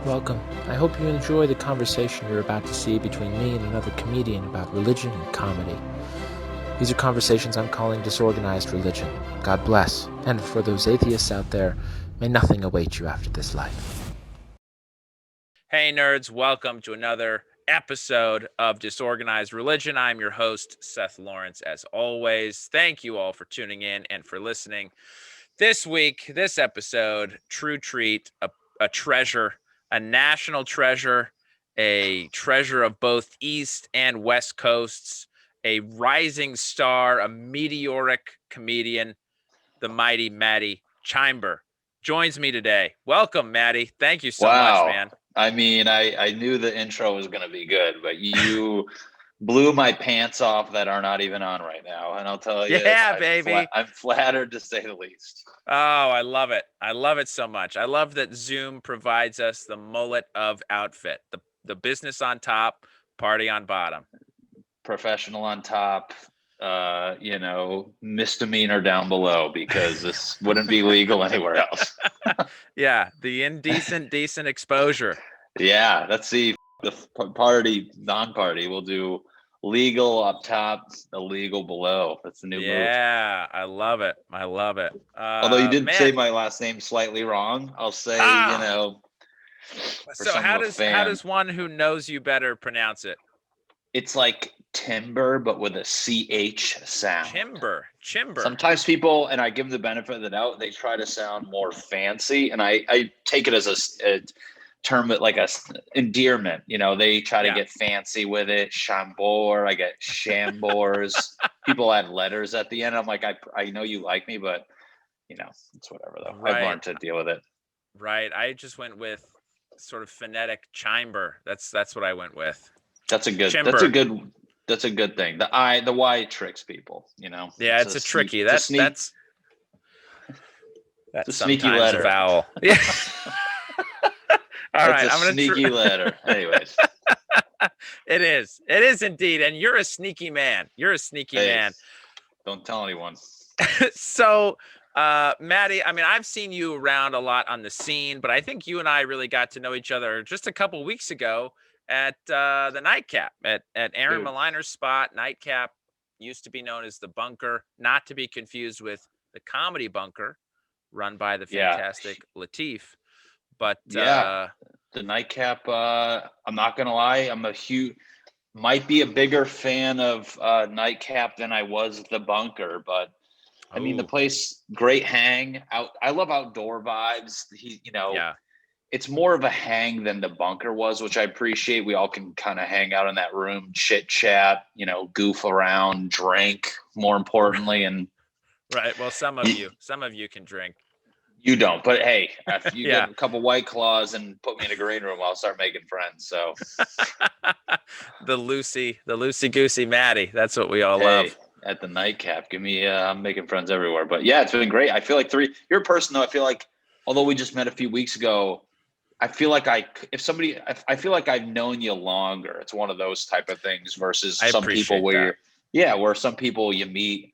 Welcome. I hope you enjoy the conversation you're about to see between me and another comedian about religion and comedy. These are conversations I'm calling disorganized religion. God bless. And for those atheists out there, may nothing await you after this life. Hey nerds, welcome to another episode of Disorganized Religion. I'm your host, Seth Lawrence, as always. Thank you all for tuning in and for listening. This week, this episode, true treat, a treasure, a national treasure, a treasure of both East and West Coasts, a rising star, a meteoric comedian, the mighty Matty Chymbor joins me today. Welcome, Matty. Thank you so much, Wow. man. I mean, I knew the intro was going to be good, but you blew my pants off that are not even on right now. And I'll tell you, Yeah, baby. I'm flattered to say the least. Oh, I love it. I love it so much. I love that Zoom provides us the mullet of outfit, the business on top, party on bottom. Professional on top, misdemeanor down below, because this wouldn't be legal anywhere else. Yeah, the indecent, decent exposure. Yeah, let's see. The party, non-party, we'll do legal up top, illegal below. That's the new move. Yeah, I love it. I love it. Although you did man. say my last name slightly wrong, I'll say, So how does one who knows you better pronounce it? It's like timber, but with a CH sound. Chymbor. Sometimes people, and I give them the benefit of the doubt, they try to sound more fancy, and I take it as a term, like a endearment. They try to get fancy with it. Chambor, I get Chambors. People add letters at the end. I'm like, I know you like me, but it's whatever though. Right. I've learned to deal with it. Right. I just went with sort of phonetic Chymbor. That's what I went with. That's a good thing. The Y tricks people, Yeah, it's a tricky. That's a sneaky letter. A vowel. Yeah. All right, I'm gonna sneaky letter. Anyways. It is indeed. And you're a sneaky man. Man. Don't tell anyone. So Matty, I mean, I've seen you around a lot on the scene, but I think you and I really got to know each other just a couple weeks ago at the Nightcap, at Aaron Maliner's spot. Nightcap used to be known as the Bunker, not to be confused with the Comedy Bunker, run by the fantastic Latif. But the Nightcap, I'm not gonna lie, might be a bigger fan of Nightcap than I was the Bunker, but I mean, the place, great hang out. I love outdoor vibes. It's more of a hang than the Bunker was, which I appreciate. We all can kind of hang out in that room, chit chat, goof around, drink, more importantly. And right. Well, some of you can drink. You don't, but hey, if you get a couple White Claws and put me in a green room, I'll start making friends. So the loosey goosey Matty. That's what we all love. At the Nightcap, I'm making friends everywhere. But yeah, it's been great. I feel like you're a person though. I feel like, although we just met a few weeks ago, I feel like I feel like I've known you longer. It's one of those type of things versus some people where some people you meet,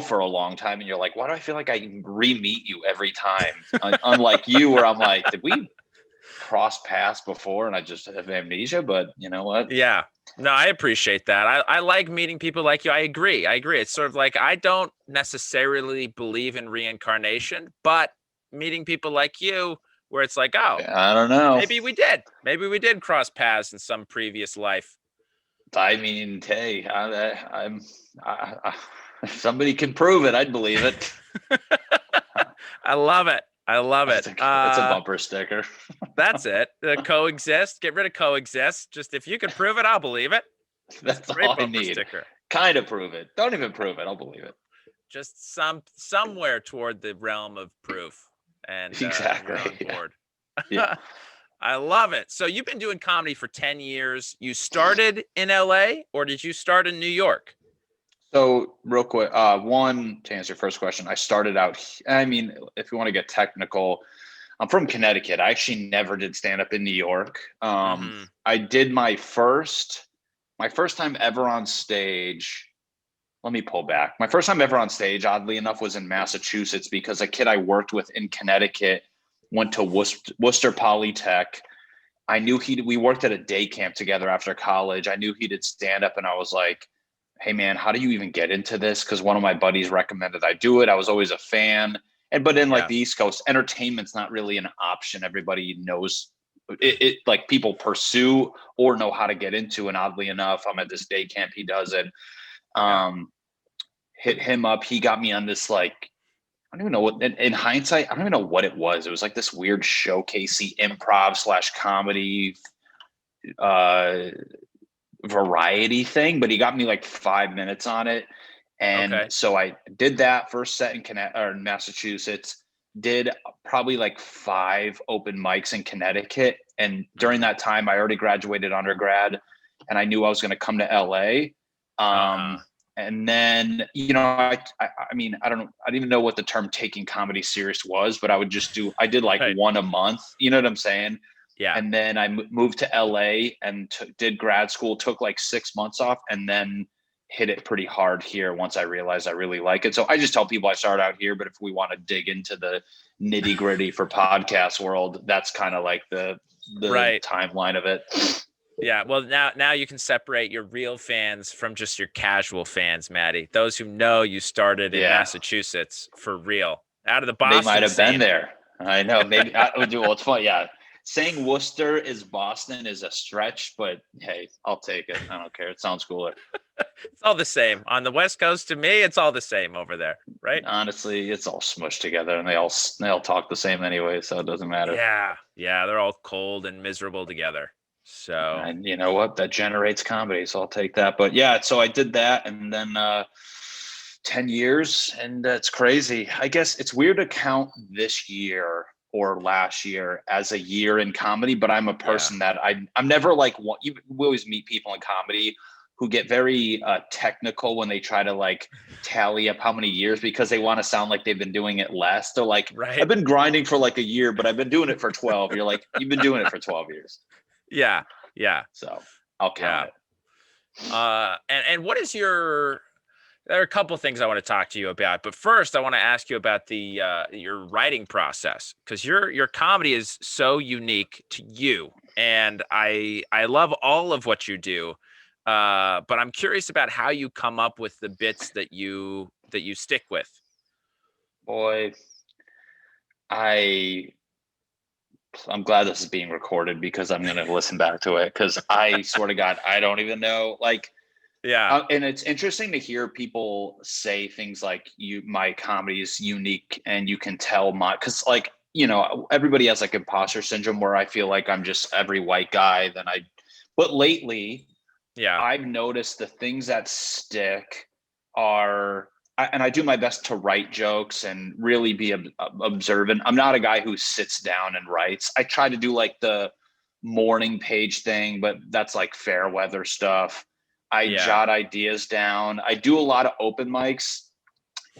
for a long time and you're like, why do I feel like I re-meet you every time? Unlike you, where I'm like, did we cross paths before and I just have amnesia? But you know what? Yeah. No, I appreciate that. I like meeting people like you. I agree. It's sort of like, I don't necessarily believe in reincarnation, but meeting people like you, where it's like, oh, I don't know. Maybe we did cross paths in some previous life. I mean, hey, if somebody can prove it, I'd believe it. I love it. It's a bumper sticker. That's it. Coexist. Get rid of coexist. Just if you can prove it, I'll believe it. That's all I need. Sticker. Kind of prove it. Don't even prove it. I'll believe it. Just somewhere toward the realm of proof. And exactly. You're on board. Yeah. I love it. So you've been doing comedy for 10 years. You started in LA or did you start in New York? So real quick, one, to answer your first question, I started out, I mean, if you want to get technical, I'm from Connecticut. I actually never did stand up in New York. I did my first time ever on stage. Let me pull back. My first time ever on stage, oddly enough, was in Massachusetts because a kid I worked with in Connecticut went to Worcester Polytech. I knew we worked at a day camp together after college. I knew he did stand up, and I was like, hey man, how do you even get into this? Because one of my buddies recommended I do it. I was always a fan. But in like the East Coast, entertainment's not really an option. Everybody knows it like people pursue or know how to get into. And oddly enough, I'm at this day camp. He does it. Hit him up. He got me on this, like, I don't even know what, in hindsight, I don't even know what it was. It was like this weird showcasey improv/comedy variety thing, but he got me like 5 minutes on it. And so I did that first set in Massachusetts, did probably like 5 open mics in Connecticut. And during that time, I already graduated undergrad and I knew I was going to come to LA. And then, I mean, I don't even know what the term taking comedy serious was, but I did like one a month, you know what I'm saying? Yeah. And then I moved to LA and did grad school, took like 6 months off, and then hit it pretty hard here once I realized I really like it. So I just tell people I started out here, but if we want to dig into the nitty gritty for podcast world, that's kind of like the timeline of it. Yeah. Well, now you can separate your real fans from just your casual fans, Matty. Those who know you started in Massachusetts for real, out of the Boston. They might have scene. been there. I know. Maybe well, it's funny. Yeah. Saying Worcester is Boston is a stretch, but hey, I'll take it. I don't care. It sounds cooler. It's all the same. On the West Coast, to me, it's all the same over there, right? Honestly, it's all smushed together, and they all talk the same anyway, so it doesn't matter. Yeah, they're all cold and miserable together. So, and you know what? That generates comedy, so I'll take that. But yeah, so I did that, and then 10 years, and it's crazy. I guess it's weird to count this year or last year as a year in comedy, but I'm a person that I'm never like, we always meet people in comedy who get very technical when they try to like tally up how many years, because they want to sound like they've been doing it less. They're like, I've been grinding for like a year, but I've been doing it for 12. You're like, you've been doing it for 12 years. Yeah. So I'll count it. And what is there are a couple of things I want to talk to you about, but first I want to ask you about your writing process, because your comedy is so unique to you, and I love all of what you do, but I'm curious about how you come up with the bits that you stick with. Boy, I'm glad this is being recorded, because I'm going to listen back to it, because I swear to God, I don't even know. Like, and it's interesting to hear people say things like my comedy is unique, and you can tell because like, everybody has like imposter syndrome, where I feel like I'm just every white guy. But lately, I've noticed the things that stick are, and I do my best to write jokes and really be observant. I'm not a guy who sits down and writes. I try to do like the morning page thing, but that's like fair weather stuff. I jot ideas down. I do a lot of open mics,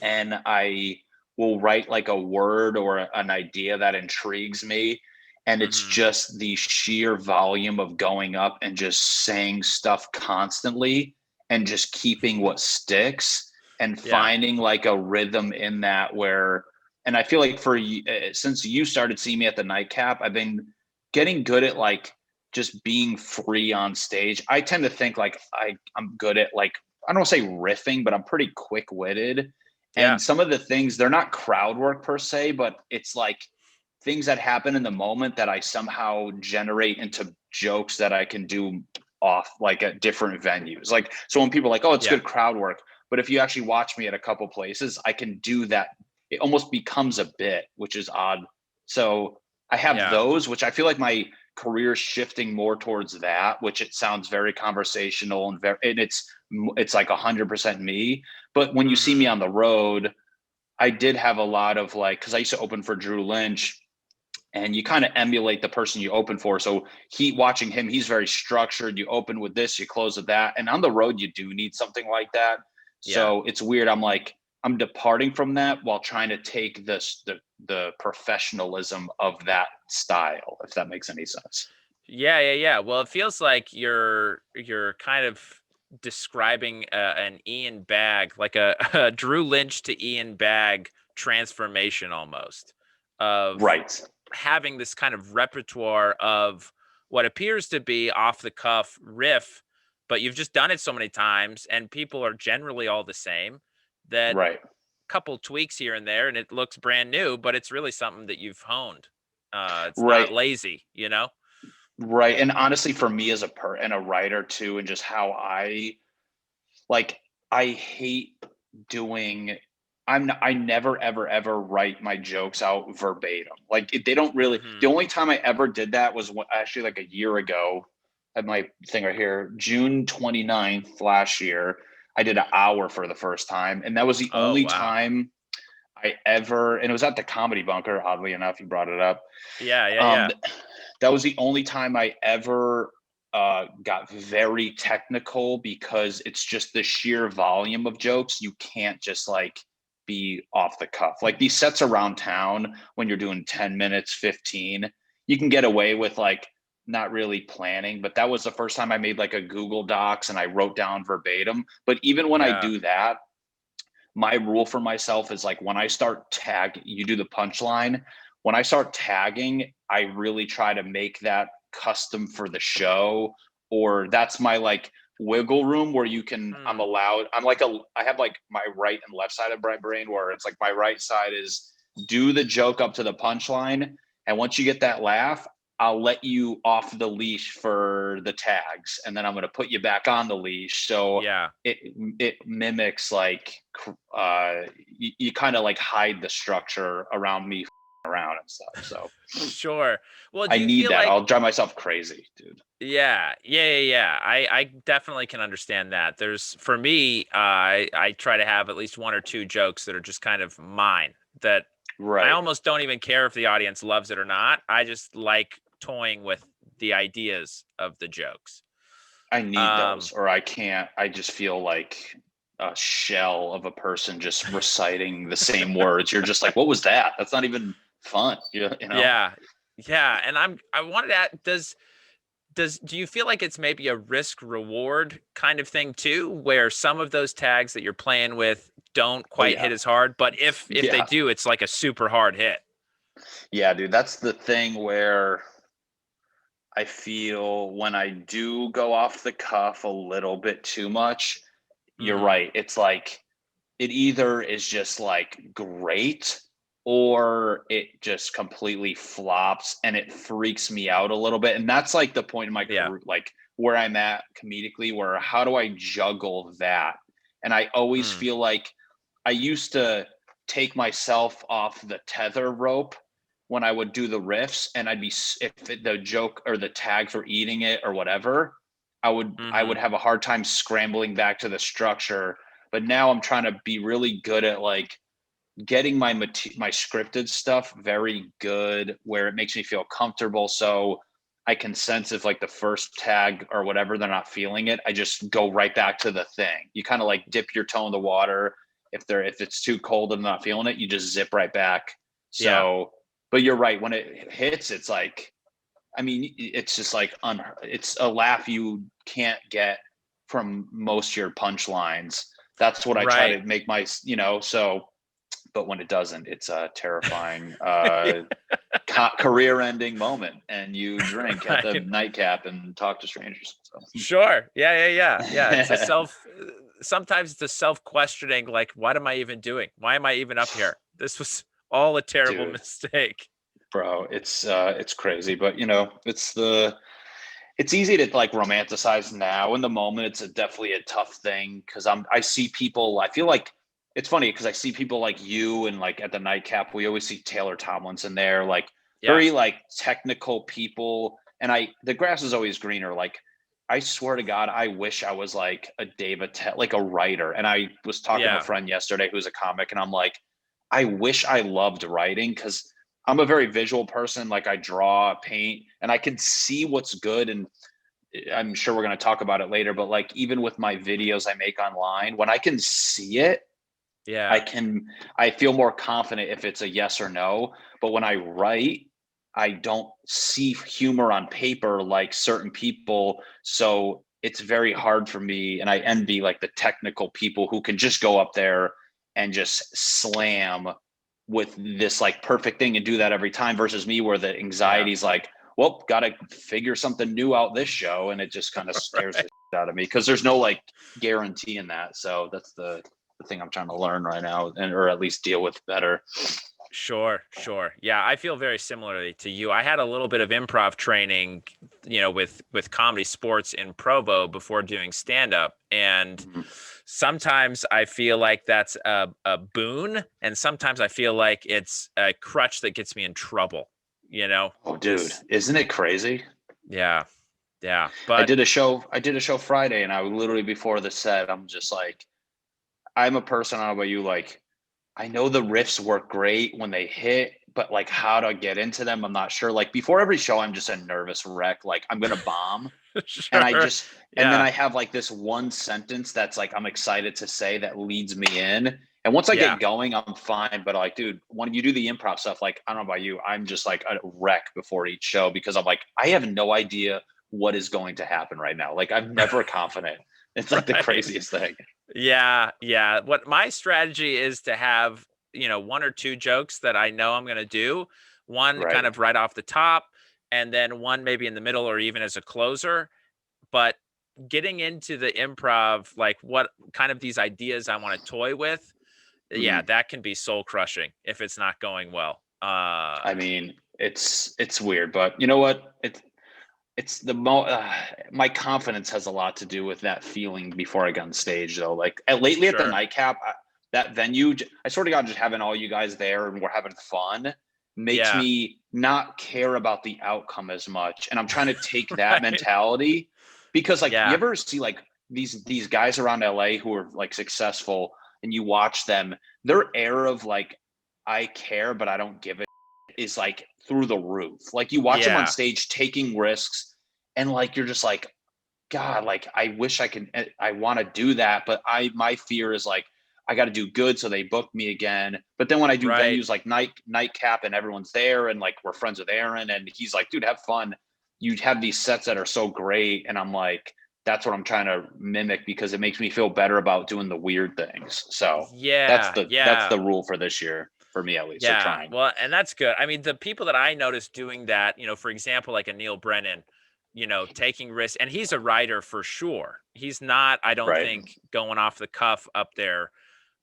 and I will write like a word or an idea that intrigues me. And it's just the sheer volume of going up and just saying stuff constantly and just keeping what sticks and finding like a rhythm in that and I feel like since you started seeing me at the Nightcap, I've been getting good at like just being free on stage. I tend to think like I'm good at, like, I don't want to say riffing, but I'm pretty quick-witted. And some of the things, they're not crowd work per se, but it's like things that happen in the moment that I somehow generate into jokes that I can do off like at different venues. Like, so when people are like, oh, it's good crowd work, but if you actually watch me at a couple places, I can do that. It almost becomes a bit, which is odd. So I have those, which I feel like my career shifting more towards that, which it sounds very conversational and it's like 100% me. But when you see me on the road, I did have a lot of like, because I used to open for Drew Lynch, and you kind of emulate the person you open for. So watching him, he's very structured. You open with this, you close with that. And on the road, you do need something like that. So it's weird. I'm departing from that while trying to take the professionalism of that style, if that makes any sense. Yeah. Well, it feels like you're kind of describing an Ian Bagg, like a Drew Lynch to Ian Bagg transformation almost, of having this kind of repertoire of what appears to be off the cuff riff, but you've just done it so many times and people are generally all the same that Right. couple tweaks here and there and it looks brand new, but it's really something that you've honed. It's not Right. lazy, you know? Right. And honestly, for me as and a writer too, and just how I hate doing, I never, ever, ever write my jokes out verbatim. Like they don't really, the only time I ever did that was actually like a year ago. I have my thing right here, June 29th last year. I did an hour for the first time. And that was the only time I ever, and it was at the Comedy Bunker, oddly enough, you brought it up. Yeah. That was the only time I ever got very technical, because it's just the sheer volume of jokes. You can't just like be off the cuff. Like these sets around town, when you're doing 10 minutes, 15, you can get away with like not really planning. But that was the first time I made like a Google Docs and I wrote down verbatim. But even when I do that, my rule for myself is like when I start you do the punchline. When I start tagging, I really try to make that custom for the show, or that's my like wiggle room where you can, I have like my right and left side of my brain, where it's like my right side is do the joke up to the punchline. And once you get that laugh, I'll let you off the leash for the tags, and then I'm going to put you back on the leash. So it mimics like you kind of like hide the structure around me around and stuff. So sure. Well, I need that. I'll drive myself crazy, dude. Yeah. I definitely can understand that. For me, I try to have at least one or two jokes that are just kind of mine, that I almost don't even care if the audience loves it or not. I just like toying with the ideas of the jokes. I need those, or I can't. I just feel like a shell of a person just reciting the same words. You're just like, what was that? That's not even fun. You know? Yeah. And I wanted to do you feel like it's maybe a risk reward kind of thing too, where some of those tags that you're playing with don't quite hit as hard, but if they do, it's like a super hard hit? Yeah, dude, that's the thing where I feel when I do go off the cuff a little bit too much, you're right. It's like, it either is just like great, or it just completely flops and it freaks me out a little bit. And that's like the point in my career, like where I'm at comedically, where how do I juggle that? And I always feel like I used to take myself off the tether rope when I would do the riffs, and I'd be, the joke or the tags were eating it or whatever, I would have a hard time scrambling back to the structure. But now I'm trying to be really good at like getting my scripted stuff very good, where it makes me feel comfortable. So I can sense if like the first tag or whatever, they're not feeling it, I just go right back to the thing. You kind of like dip your toe in the water. If it's too cold and not feeling it, you just zip right back. So, but you're right. When it hits, it's like, I mean, it's just like, it's a laugh you can't get from most of your punchlines. That's what I try to make my, so, but when it doesn't, it's a terrifying, career-ending moment, and you drink at the nightcap and talk to strangers. So. Sure. Yeah. It's sometimes it's a self-questioning, like, what am I even doing? Why am I even up here? This was all a terrible mistake. Bro, it's crazy, but it's easy to like romanticize now. In the moment, it's definitely a tough thing, because I see people, I feel like it's funny because I see people like you, and like at the nightcap, we always see Taylor Tomlinson there, like very like technical people. And the grass is always greener. Like, I swear to God, I wish I was like a like a writer. And I was talking to a friend yesterday who's a comic, and I'm like, I wish I loved writing, because I'm a very visual person. Like, I draw, paint, and I can see what's good. And I'm sure we're going to talk about it later, but like, even with my videos I make online, when I can see it, I feel more confident if it's a yes or no. But when I write, I don't see humor on paper like certain people. So it's very hard for me. And I envy like the technical people who can just go up there and just slam with this like perfect thing and do that every time, versus me, where the anxiety is like, well, got to figure something new out this show. And it just kind of scares the shit out of me because there's no like guarantee in that. So that's the thing I'm trying to learn right now, or at least deal with better. Sure. Yeah, I feel very similarly to you. I had a little bit of improv training, with comedy sports in Provo before doing stand up, and sometimes I feel like that's a boon, and sometimes I feel like it's a crutch that gets me in trouble. Oh, dude, isn't it crazy? Yeah. But I did a show Friday, and I literally before the set, I'm just like, I'm a person, I don't know about you, like, I know the riffs work great when they hit, but like how to get into them, I'm not sure. Like before every show, I'm just a nervous wreck. Like I'm going to bomb. Sure. And and then I have like this one sentence that's like, I'm excited to say that leads me in. And once I get going, I'm fine. But like, dude, when you do the improv stuff, like, I don't know about you, I'm just like a wreck before each show because I'm like, I have no idea what is going to happen right now. Like I'm never confident. It's like the craziest thing. Yeah. What my strategy is to have, one or two jokes that I know I'm going to do, one kind of right off the top, and then one maybe in the middle or even as a closer. But getting into the improv, like what kind of these ideas I want to toy with, that can be soul crushing if it's not going well. I mean, it's weird, but you know what? It's my confidence has a lot to do with that feeling before I got on stage though. Like lately at the Nightcap, that venue, I sort of got just having all you guys there and we're having fun makes me not care about the outcome as much. And I'm trying to take that mentality because like you ever see like these guys around LA who are like successful and you watch them, their air of like, I care, but I don't give it is like through the roof. Like you watch them on stage taking risks and like, you're just like, God, like, I wish I want to do that. But my fear is like, I got to do good. So they book me again. But then when I do venues like Nightcap and everyone's there and like, we're friends with Aaron and he's like, dude, have fun. You have these sets that are so great. And I'm like, that's what I'm trying to mimic because it makes me feel better about doing the weird things. So that's the rule for this year. For me, at least. Yeah. Well, and that's good. I mean, the people that I noticed doing that, for example, like a Neil Brennan, taking risks, and he's a writer for sure. He's not, I don't think, going off the cuff up there.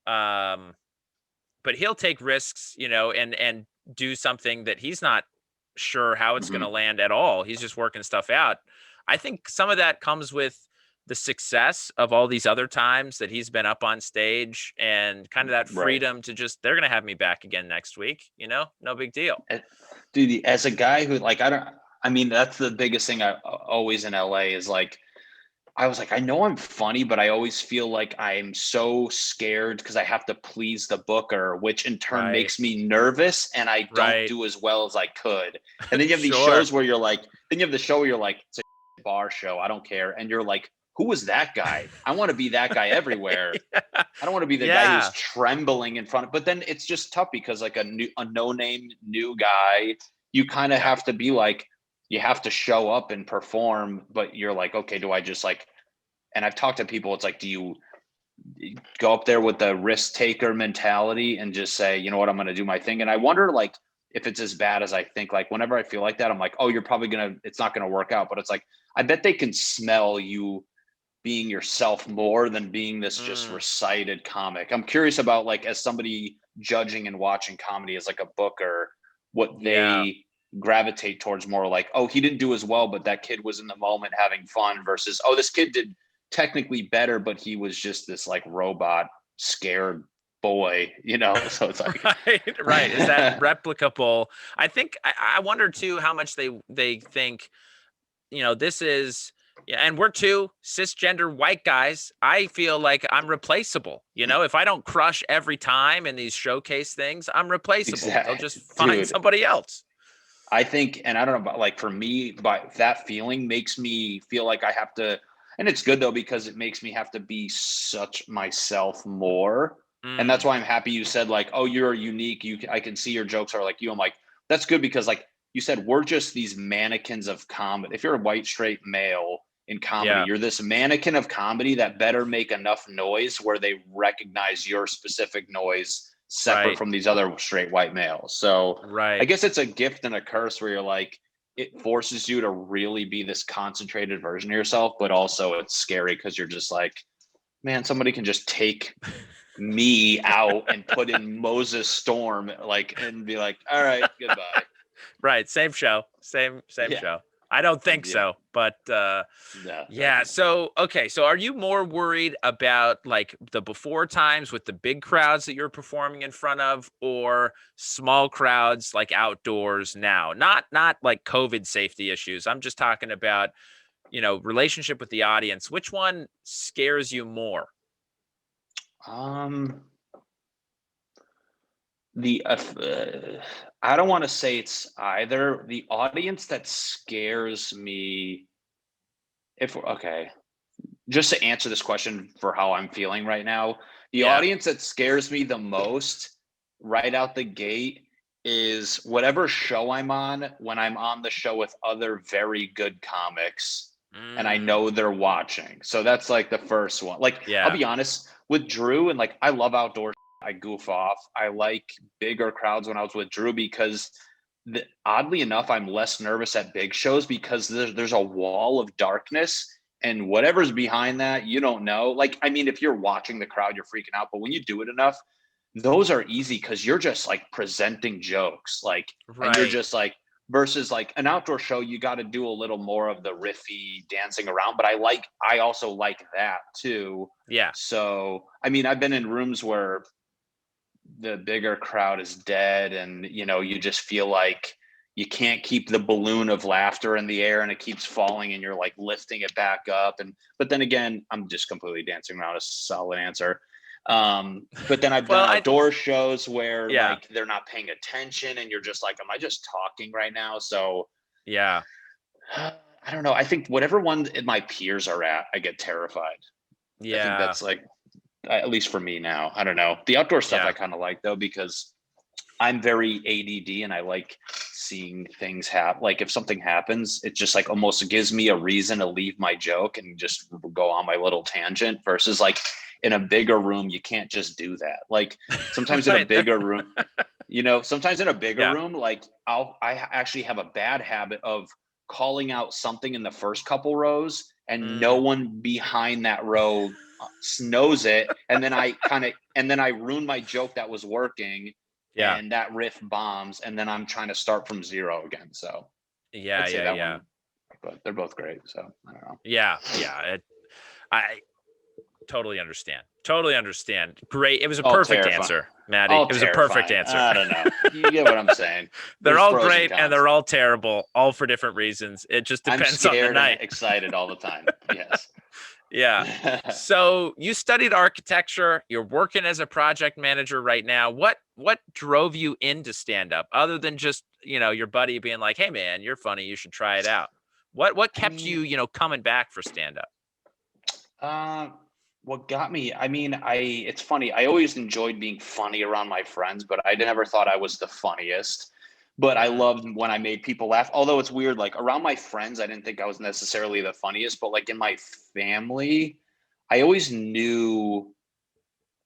But he'll take risks, and do something that he's not sure how it's going to land at all. He's just working stuff out. I think some of that comes with the success of all these other times that he's been up on stage and kind of that freedom to just, they're going to have me back again next week, no big deal. Dude, as a guy who like, that's the biggest thing I always in LA is like, I was like, I know I'm funny, but I always feel like I'm so scared because I have to please the booker, which in turn makes me nervous and I don't do as well as I could. And then you have these shows where you're like, it's a bar show. I don't care. And you're like, who was that guy? I want to be that guy everywhere. I don't want to be the guy who's trembling in front of, but then it's just tough because like a no-name new guy, you kind of have to be like, you have to show up and perform, but you're like, okay, do I just like, and I've talked to people, it's like, do you go up there with the risk taker mentality and just say, you know what, I'm going to do my thing. And I wonder like, if it's as bad as I think, like whenever I feel like that, I'm like, oh, it's not going to work out. But it's like, I bet they can smell you being yourself more than being this just recited comic. I'm curious about like, as somebody judging and watching comedy as like a booker, what they gravitate towards more like, oh, he didn't do as well, but that kid was in the moment having fun versus, oh, this kid did technically better, but he was just this like robot scared boy, so it's like right. Is that replicable? I think I wonder too how much they think, this is, and we're two cisgender white guys. I feel like I'm replaceable. If I don't crush every time in these showcase things, I'm replaceable. Exactly. They'll just find somebody else. I think, and I don't know, but like for me, but that feeling makes me feel like I have to, and it's good though, because it makes me have to be such myself more. And that's why I'm happy you said like, oh, you're unique. I can see your jokes are like you. I'm like, that's good because like you said, we're just these mannequins of comedy. If you're a white straight male in comedy, you're this mannequin of comedy that better make enough noise where they recognize your specific noise separate from these other straight white males. So I guess it's a gift and a curse where you're like, it forces you to really be this concentrated version of yourself, but also it's scary because you're just like, man, somebody can just take me out and put in Moses Storm, like, and be like, all right, goodbye. Right. Same show. Same Yeah. show. I don't think Yeah. so, but No. yeah. So, okay. So are you more worried about like the before times with the big crowds that you're performing in front of, or small crowds like outdoors now? Not like COVID safety issues. I'm just talking about, relationship with the audience. Which one scares you more? The I don't want to say it's either. The audience that scares me, just to answer this question for how I'm feeling right now, the Yeah. audience that scares me the most right out the gate is whatever show I'm on, when I'm on the show with other very good comics and I know they're watching. So that's like the first one. Like, Yeah. I'll be honest with Drew, and like, I love outdoor. I goof off. I like bigger crowds when I was with Drew because oddly enough, I'm less nervous at big shows because there's a wall of darkness, and whatever's behind that, you don't know. Like, I mean, if you're watching the crowd, you're freaking out, but when you do it enough, those are easy because you're just like presenting jokes, like, and you're Right. just like, versus like an outdoor show, you got to do a little more of the riffy dancing around. But I also like that too. Yeah. So, I mean, I've been in rooms where the bigger crowd is dead, and you just feel like you can't keep the balloon of laughter in the air, and it keeps falling, and you're like lifting it back up. But then again, I'm just completely dancing around a solid answer. But then I've done outdoor shows where like they're not paying attention, and you're just like, am I just talking right now? So yeah, I don't know. I think whatever one my peers are at, I get terrified. Yeah. I think that's like, at least for me now. I don't know. The outdoor stuff I kind of like though, because I'm very ADD and I like seeing things happen. Like if something happens, it just like almost gives me a reason to leave my joke and just go on my little tangent, versus like in a bigger room, you can't just do that. Like sometimes in a bigger room, sometimes in a bigger room, like I actually have a bad habit of calling out something in the first couple rows and no one behind that row knows it. And then I ruin my joke that was working. Yeah. And that riff bombs, and then I'm trying to start from zero again. So I'd say that one, but they're both great. So I don't know. Yeah. I totally understand. Great. It was a perfect answer, Matty. It was a perfect answer. I don't know. You get what I'm saying. They're all great and they're all terrible, all for different reasons. It just depends on the night. And excited all the time. Yes. Yeah. So you studied architecture. You're working as a project manager right now. What drove you into stand-up, other than just, your buddy being like, hey man, you're funny, you should try it out? What kept you, coming back for stand-up? What got me, it's funny. I always enjoyed being funny around my friends, but I never thought I was the funniest. But I loved when I made people laugh. Although it's weird, like around my friends, I didn't think I was necessarily the funniest, but like in my family, I always knew,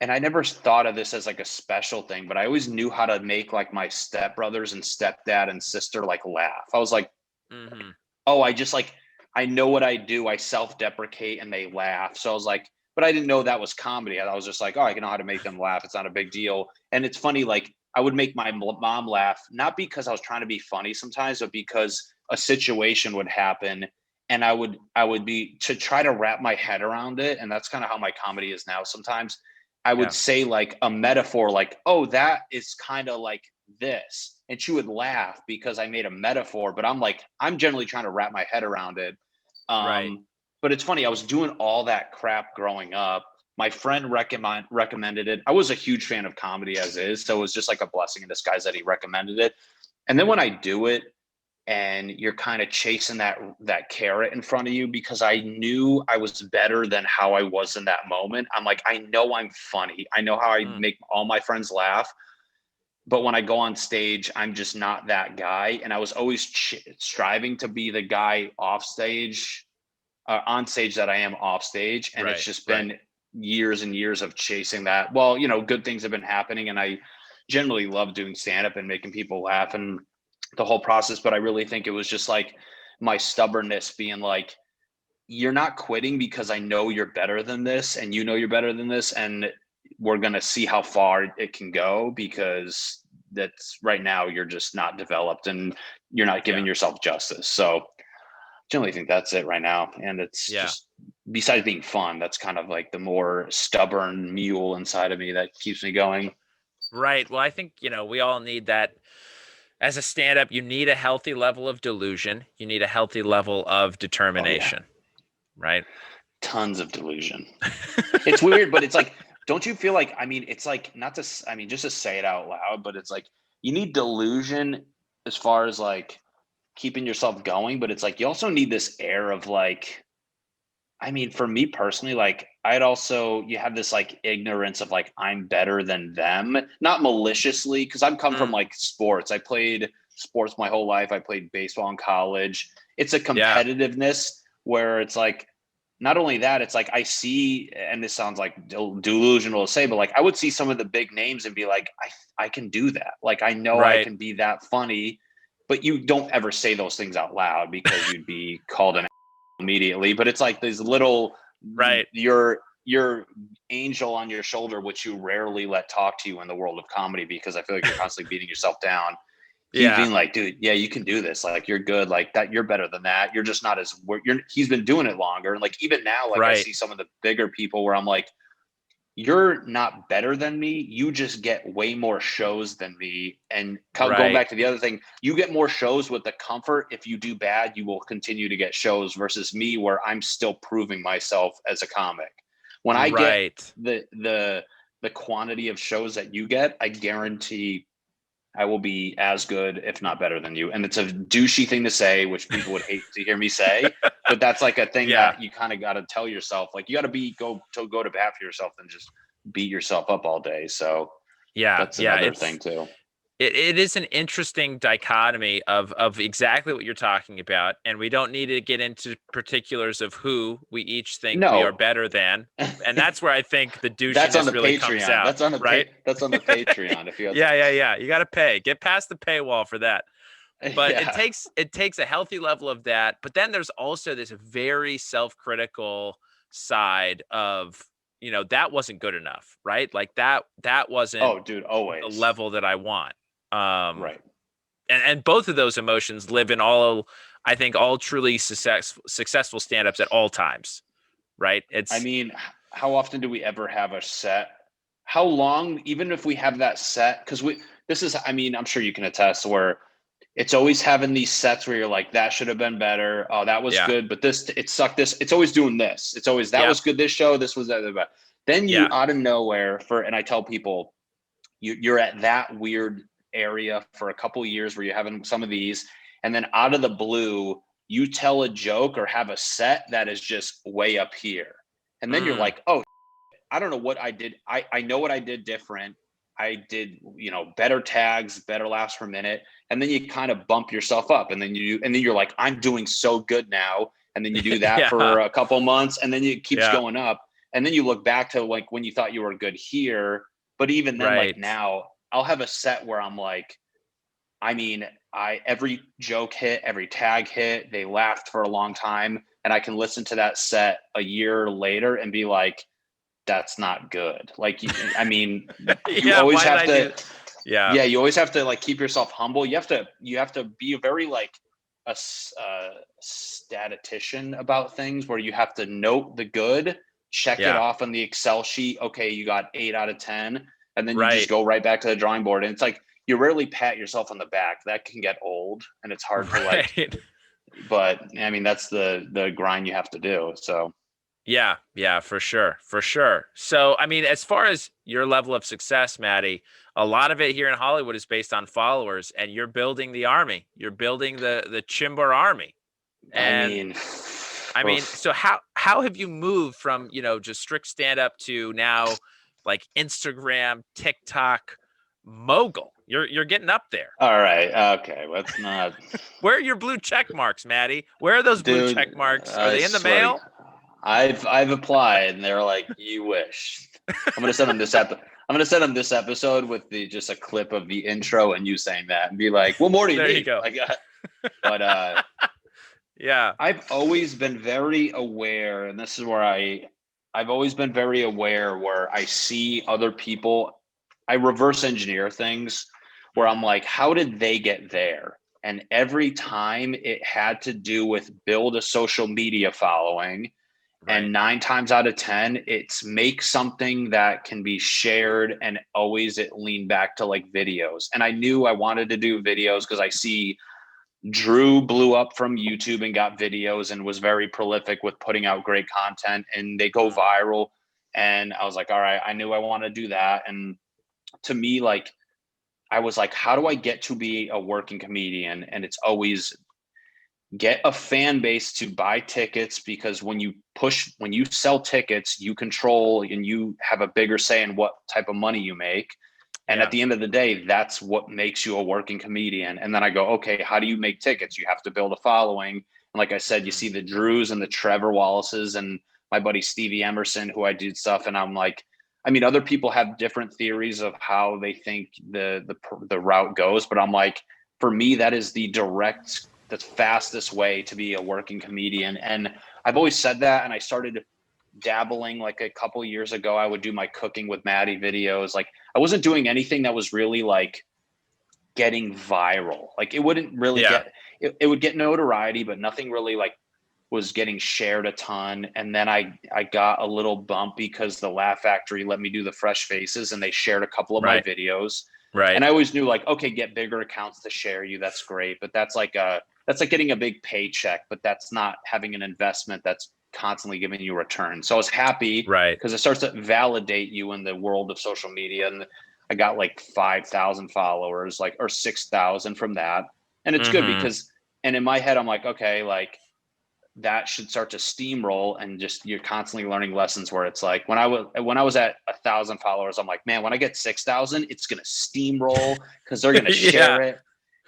and I never thought of this as like a special thing, but I always knew how to make like my stepbrothers and stepdad and sister like laugh. I was like, oh, I know what I do. I self-deprecate and they laugh. So I was like, but I didn't know that was comedy. I was just like, oh, I know how to make them laugh. It's not a big deal. And it's funny, like I would make my mom laugh, not because I was trying to be funny sometimes, but because a situation would happen and I would be to try to wrap my head around it. And that's kind of how my comedy is now. Sometimes I would say like a metaphor, like, oh, that is kind of like this. And she would laugh because I made a metaphor, but I'm generally trying to wrap my head around it. Right. But it's funny, I was doing all that crap growing up. My friend recommended it. I was a huge fan of comedy as is, so it was just like a blessing in disguise that he recommended it. And then when I do it and you're kind of chasing that carrot in front of you, because I knew I was better than how I was in that moment. I'm like, I know I'm funny. I know how I make all my friends laugh. But when I go on stage, I'm just not that guy. And I was always striving to be the guy off stage, on stage that I am off stage. And it's just been years and years of chasing that. Well, good things have been happening, and I generally love doing stand-up and making people laugh. And the whole process, but I really think it was just like my stubbornness being like, you're not quitting because I know you're better than this and you know you're better than this, and we're going to see how far it can go, because that's right now you're just not developed and you're not giving yourself justice. So generally think that's it right now. And it's just, besides being fun, that's kind of like the more stubborn mule inside of me that keeps me going. Right. Well, I think, we all need that. As a stand-up, you need a healthy level of delusion. You need a healthy level of determination. Right? Tons of delusion. It's weird, but it's like, don't you feel like, I mean, it's like, not to, I mean, just to say it out loud, but it's like, you need delusion as far as like keeping yourself going, but it's like, you also need this air of like, I mean, for me personally, like you have this like ignorance of like, I'm better than them, not maliciously. Cause I've come from like sports. I played sports my whole life. I played baseball in college. It's a competitiveness where it's like, not only that, it's like I see, and this sounds like delusional to say, but like I would see some of the big names and be like, I can do that. Like I know I can be that funny, but you don't ever say those things out loud because you'd be called an immediately. But it's like these little, your angel on your shoulder, which you rarely let talk to you in the world of comedy, because I feel like you're constantly beating yourself down. He's being like, dude, you can do this. Like, you're good. Like that, you're better than that. You're just not as he's been doing it longer. And like, even now, like I see some of the bigger people where I'm like, you're not better than me. You just get way more shows than me. And going back to the other thing, you get more shows with the comfort. If you do bad, you will continue to get shows, versus me, where I'm still proving myself as a comic. When I get the quantity of shows that you get, I guarantee I will be as good, if not better than you. And it's a douchey thing to say, which people would hate to hear me say, but that's like a thing that you kind of got to tell yourself. Like, you got to go to bat for yourself and just beat yourself up all day. So that's another thing too. It is an interesting dichotomy of exactly what you're talking about. And we don't need to get into particulars of who we each think we are better than. And that's where I think the douchiness really comes out. That's on the that's on the Patreon. If you have You got to pay. Get past the paywall for that. But it takes a healthy level of that. But then there's also this very self-critical side of, that wasn't good enough, right? Like that wasn't always the level that I want. And both of those emotions live in all truly successful stand-ups at all times, right? I mean, how often do we ever have a set? How long, even if we have that set, because I'm sure you can attest, where it's always having these sets where you're like, that should have been better. Oh, that was good, but it sucked. It's always doing this. It's always, that was good, this show, this was that. Then you out of nowhere and I tell people, you're at that weird area for a couple of years where you're having some of these, and then out of the blue you tell a joke or have a set that is just way up here, and then you're like, oh, I don't know what I did. I know what I did different. I did better tags, better laughs per minute, and then you kind of bump yourself up, and then you're like, I'm doing so good now, and then you do that for a couple months, and then it keeps going up, and then you look back to like when you thought you were good here, but even then, like now I'll have a set where I'm like, I mean, every joke hit, every tag hit, they laughed for a long time, and I can listen to that set a year later and be like, that's not good. Like, I mean, you always have to, you always have to like keep yourself humble. You have to be very like a statistician about things, where you have to note the good, check it off on the Excel sheet. Okay, you got 8 out of 10. And then you just go right back to the drawing board. And it's like, you rarely pat yourself on the back. That can get old, and it's hard to like, but I mean, that's the grind you have to do. So. Yeah, for sure. So, I mean, as far as your level of success, Matty, a lot of it here in Hollywood is based on followers, and you're building the army. You're building the Chymbor army. And I mean, so how have you moved from, just strict stand-up to now like Instagram, TikTok mogul? You're getting up there. All right. Okay. Let's not. Where are your blue check marks, Matty? Where are those blue check marks? Are they in the mail? I've applied, and they're like, you wish. I'm gonna send them this I'm gonna send him this episode with just a clip of the intro and you saying that and be like, "What more do you There need?" you go. But yeah, I've always been very aware, and this is where I've always been very aware where I see other people, I reverse engineer things where I'm like, how did they get there? And every time it had to do with build a social media following. right. And 9 times out of 10, it's make something that can be shared, and always it leaned back to like videos. And I knew I wanted to do videos because I see Drew blew up from YouTube and got videos and was very prolific with putting out great content, and they go viral. And I was like, all right, I knew I want to do that. And to me, like, I was like, how do I get to be a working comedian? And it's always get a fan base to buy tickets, because when you sell tickets, you control and you have a bigger say in what type of money you make. And Yeah. at the end of the day, that's what makes you a working comedian. And then I go, okay, how do you make tickets? You have to build a following. And like I said, you see the Drews and the Trevor Wallaces and my buddy Stevie Emerson, who I do stuff. And I'm like, I mean, other people have different theories of how they think the route goes, but I'm like, for me, that is the fastest way to be a working comedian. And I've always said that. And I started dabbling like a couple years ago. I would do my cooking with Matty videos. Like, I wasn't doing anything that was really like getting viral. Like, it wouldn't really it would get notoriety, but nothing really like was getting shared a ton. And then I got a little bump because the Laugh Factory let me do the fresh faces, and they shared a couple of my videos. Right. And I always knew like, okay, get bigger accounts to share you. That's great. But that's like getting a big paycheck, but that's not having an investment that's constantly giving you a return. So I was happy because it starts to validate you in the world of social media. And I got like 5,000 followers, like, or 6,000 from that. And it's good because, and in my head, I'm like, okay, like that should start to steamroll, and just, you're constantly learning lessons where it's like, when I was at 1,000 followers, I'm like, man, when I get 6,000, it's going to steamroll because they're going to share it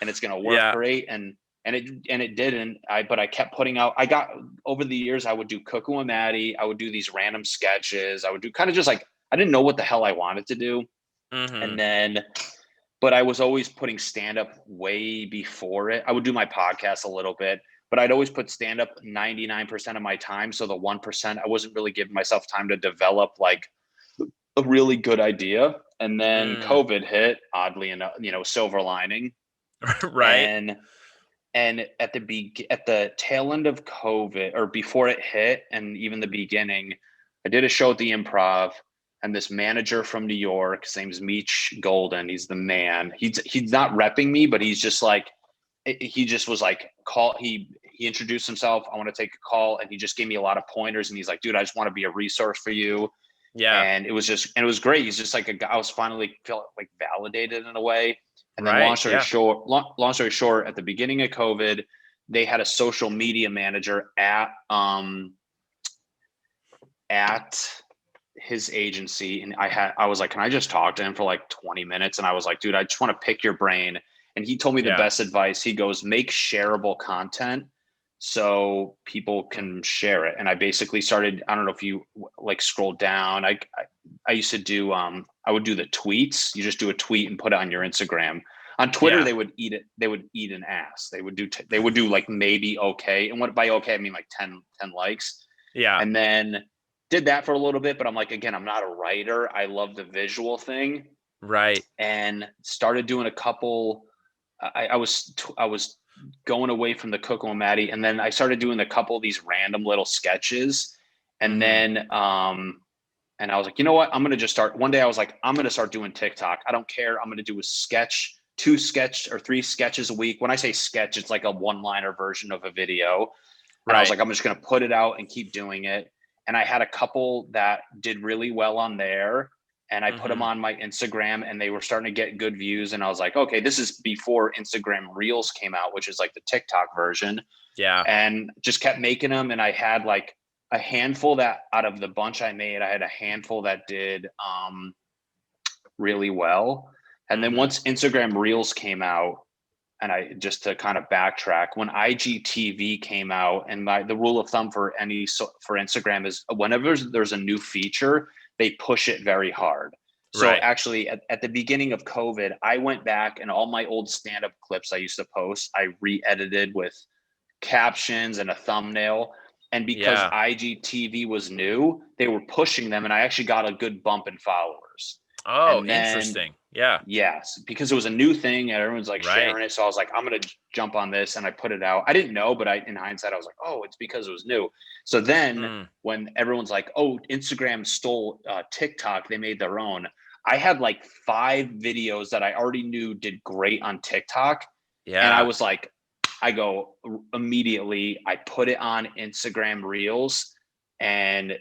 and it's going to work great. And it didn't. But I kept putting out. I got, over the years, I would do Cooking with Matty. I would do these random sketches. I would do kind of just like, I didn't know what the hell I wanted to do. And then, but I was always putting stand up way before it. I would do my podcast a little bit, but I'd always put stand up 99% of my time. So the 1%, I wasn't really giving myself time to develop like a really good idea. And then COVID hit, oddly enough, silver lining. Right. And at the tail end of COVID, or before it hit, and even the beginning, I did a show at the Improv, and this manager from New York, his name's Meech Golden. He's the man. He's not repping me, but he's just like, he just was like, he introduced himself. I want to take a call. And he just gave me a lot of pointers. And he's like, dude, I just want to be a resource for you. Yeah. And it was great. He's just like a guy. I was finally felt like validated in a way. And then long story short, at the beginning of COVID, they had a social media manager at his agency. And I was like, can I just talk to him for like 20 minutes? And I was like, dude, I just want to pick your brain. And he told me the best advice. He goes, make shareable content so people can share it. And I basically started, I don't know if you like scroll down. I used to do, I would do the tweets. You just do a tweet and put it on your Instagram. On Twitter, they would eat it. They would eat an ass. They would do like maybe okay. And what by okay, I mean like 10 likes. Yeah. And then did that for a little bit. But I'm like, again, I'm not a writer. I love the visual thing. Right. And started doing a couple. I was going away from the Cooking with Matty, and then I started doing a couple of these random little sketches. And then and I was like, you know what? I'm going to just start. One day I was like, I'm going to start doing TikTok. I don't care. I'm going to do a sketch, 2 or 3 sketches a week. When I say sketch, it's like a one-liner version of a video. And I was like, I'm just going to put it out and keep doing it. And I had a couple that did really well on there. And I put them on my Instagram, and they were starting to get good views. And I was like, okay, this is before Instagram Reels came out, which is like the TikTok version. Yeah. And just kept making them. And I had like a handful that out of the bunch I made, I had a handful that did really well. And then once Instagram Reels came out, and I just to kind of backtrack, when IGTV came out, and the rule of thumb for Instagram is whenever there's a new feature, they push it very hard. So Right. actually at the beginning of COVID, I went back and all my old stand-up clips I used to post, I re-edited with captions and a thumbnail. And because Yeah. IGTV was new, they were pushing them, and I actually got a good bump in followers. Oh, And then, interesting. Yeah. yes, because it was a new thing and everyone's like Right. sharing it. So I was like, I'm going to jump on this, and I put it out. I didn't know, but in hindsight, I was like, oh, it's because it was new. So then Mm. when everyone's like, oh, Instagram stole TikTok, they made their own. I had like 5 videos that I already knew did great on TikTok. And I Yeah. was like, I go immediately, I put it on Instagram Reels, and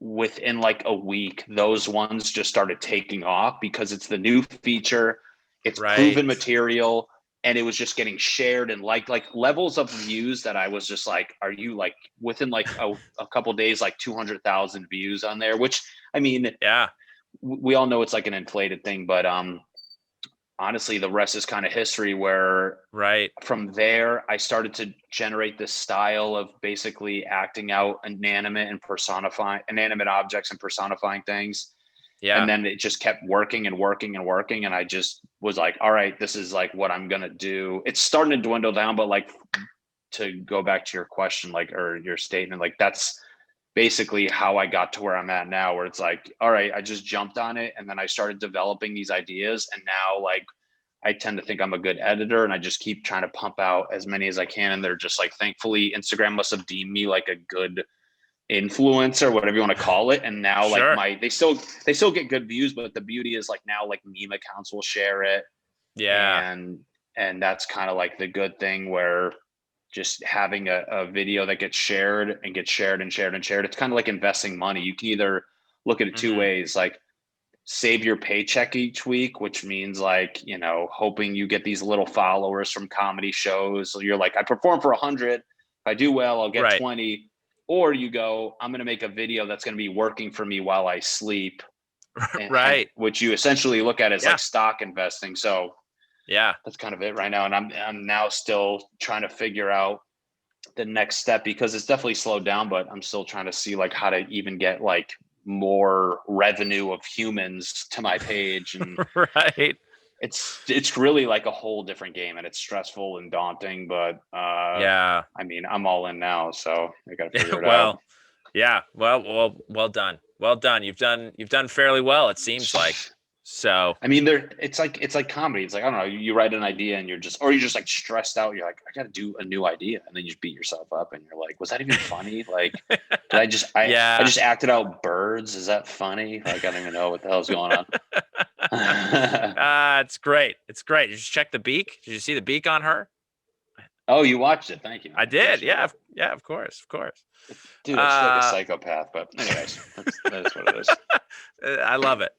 within like a week, those ones just started taking off because it's the new feature, it's Right. proven material, and it was just getting shared and like levels of views that I was just like, are you like within like a couple days, like 200,000 views on there, which I mean, Yeah. we all know it's like an inflated thing, but honestly, the rest is kind of history, where Right. from there I started to generate this style of basically acting out inanimate objects and personifying things. And Yeah. then it just kept working and working and working. And I just was like, all right, this is like what I'm going to do. It's starting to dwindle down, but like, to go back to your question, like, or your statement, like that's basically how I got to where I'm at now, where it's like, all right, I just jumped on it and then I started developing these ideas. And now like I tend to think I'm a good editor, and I just keep trying to pump out as many as I can. And they're just like, thankfully, Instagram must have deemed me like a good influencer, whatever you want to call it. And now like Sure. they still get good views, but the beauty is like now like meme accounts will share it. Yeah. And that's kind of like the good thing, where just having a video that gets shared and gets shared and shared and shared, it's kind of like investing money. You can either look at it 2 Hmm. ways, like save your paycheck each week, which means like, hoping you get these little followers from comedy shows. So you're like, I perform for 100. If I do well, I'll get Right. 20. Or you go, I'm going to make a video that's going to be working for me while I sleep. And Right. which you essentially look at as Yeah. like stock investing. So Yeah. that's kind of it right now. And I'm now still trying to figure out the next step, because it's definitely slowed down, but I'm still trying to see like how to even get like more revenue of humans to my page. And Right. it's really like a whole different game, and it's stressful and daunting, but Yeah. I mean, I'm all in now, so I got to figure it out. Well, yeah. Well done. Well done. You've done fairly well, it seems like. So, I mean, it's like comedy. It's like, I don't know, you write an idea and you're just like stressed out. You're like, I got to do a new idea, and then you just beat yourself up, and you're like, was that even funny? Like, did I yeah. just acted out birds? Is that funny? Like, I don't even know what the hell's going on. It's great. It's great. Did you check the beak? Did you see the beak on her? Oh, you watched it? Thank you, man. I did. Appreciate Yeah. it. Yeah. Of course. Of course. Dude, I feel like a psychopath, but anyways, that is what it is. I love it.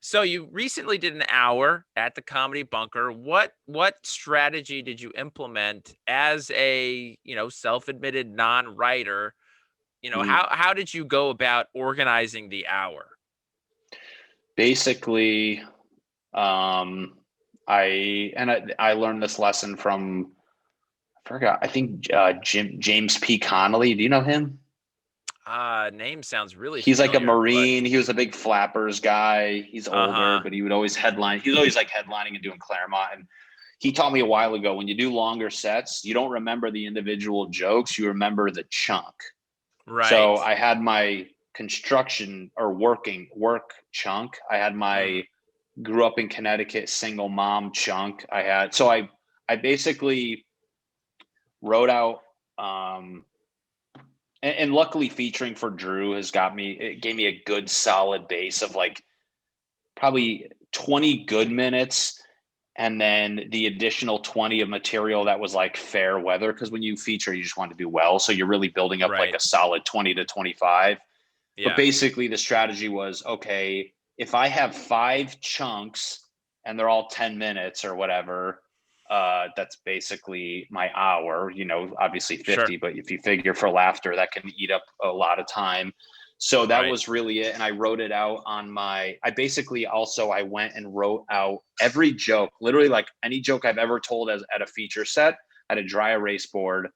So you recently did an hour at the Comedy Bunker. What strategy did you implement as a self-admitted non-writer? Mhm. How did you go about organizing the hour? Basically, I learned this lesson from, I forgot, I think James P. Connolly. Do you know him? Name sounds really He's like a familiar, but Marine. He was a big flappers guy. He's older, uh-huh. but he would always headline. He was always like headlining and doing Claremont. And he taught me a while ago, when you do longer sets, you don't remember the individual jokes, you remember the chunk. Right. So I had my construction or work chunk. I had my grew up in Connecticut single mom chunk. I basically wrote out, and luckily featuring for Drew it gave me a good solid base of like probably 20 good minutes, and then the additional 20 of material that was like fair weather, because when you feature, you just want to do well, so you're really building up like Right. a solid 20 to 25. But Yeah. basically the strategy was, okay, if I have 5 chunks and they're all 10 minutes or whatever, that's basically my hour, obviously 50, Sure. but if you figure for laughter, that can eat up a lot of time. So that Right. was really it. And I wrote it out I went and wrote out every joke, literally like any joke I've ever told at a feature set. I had a dry erase board,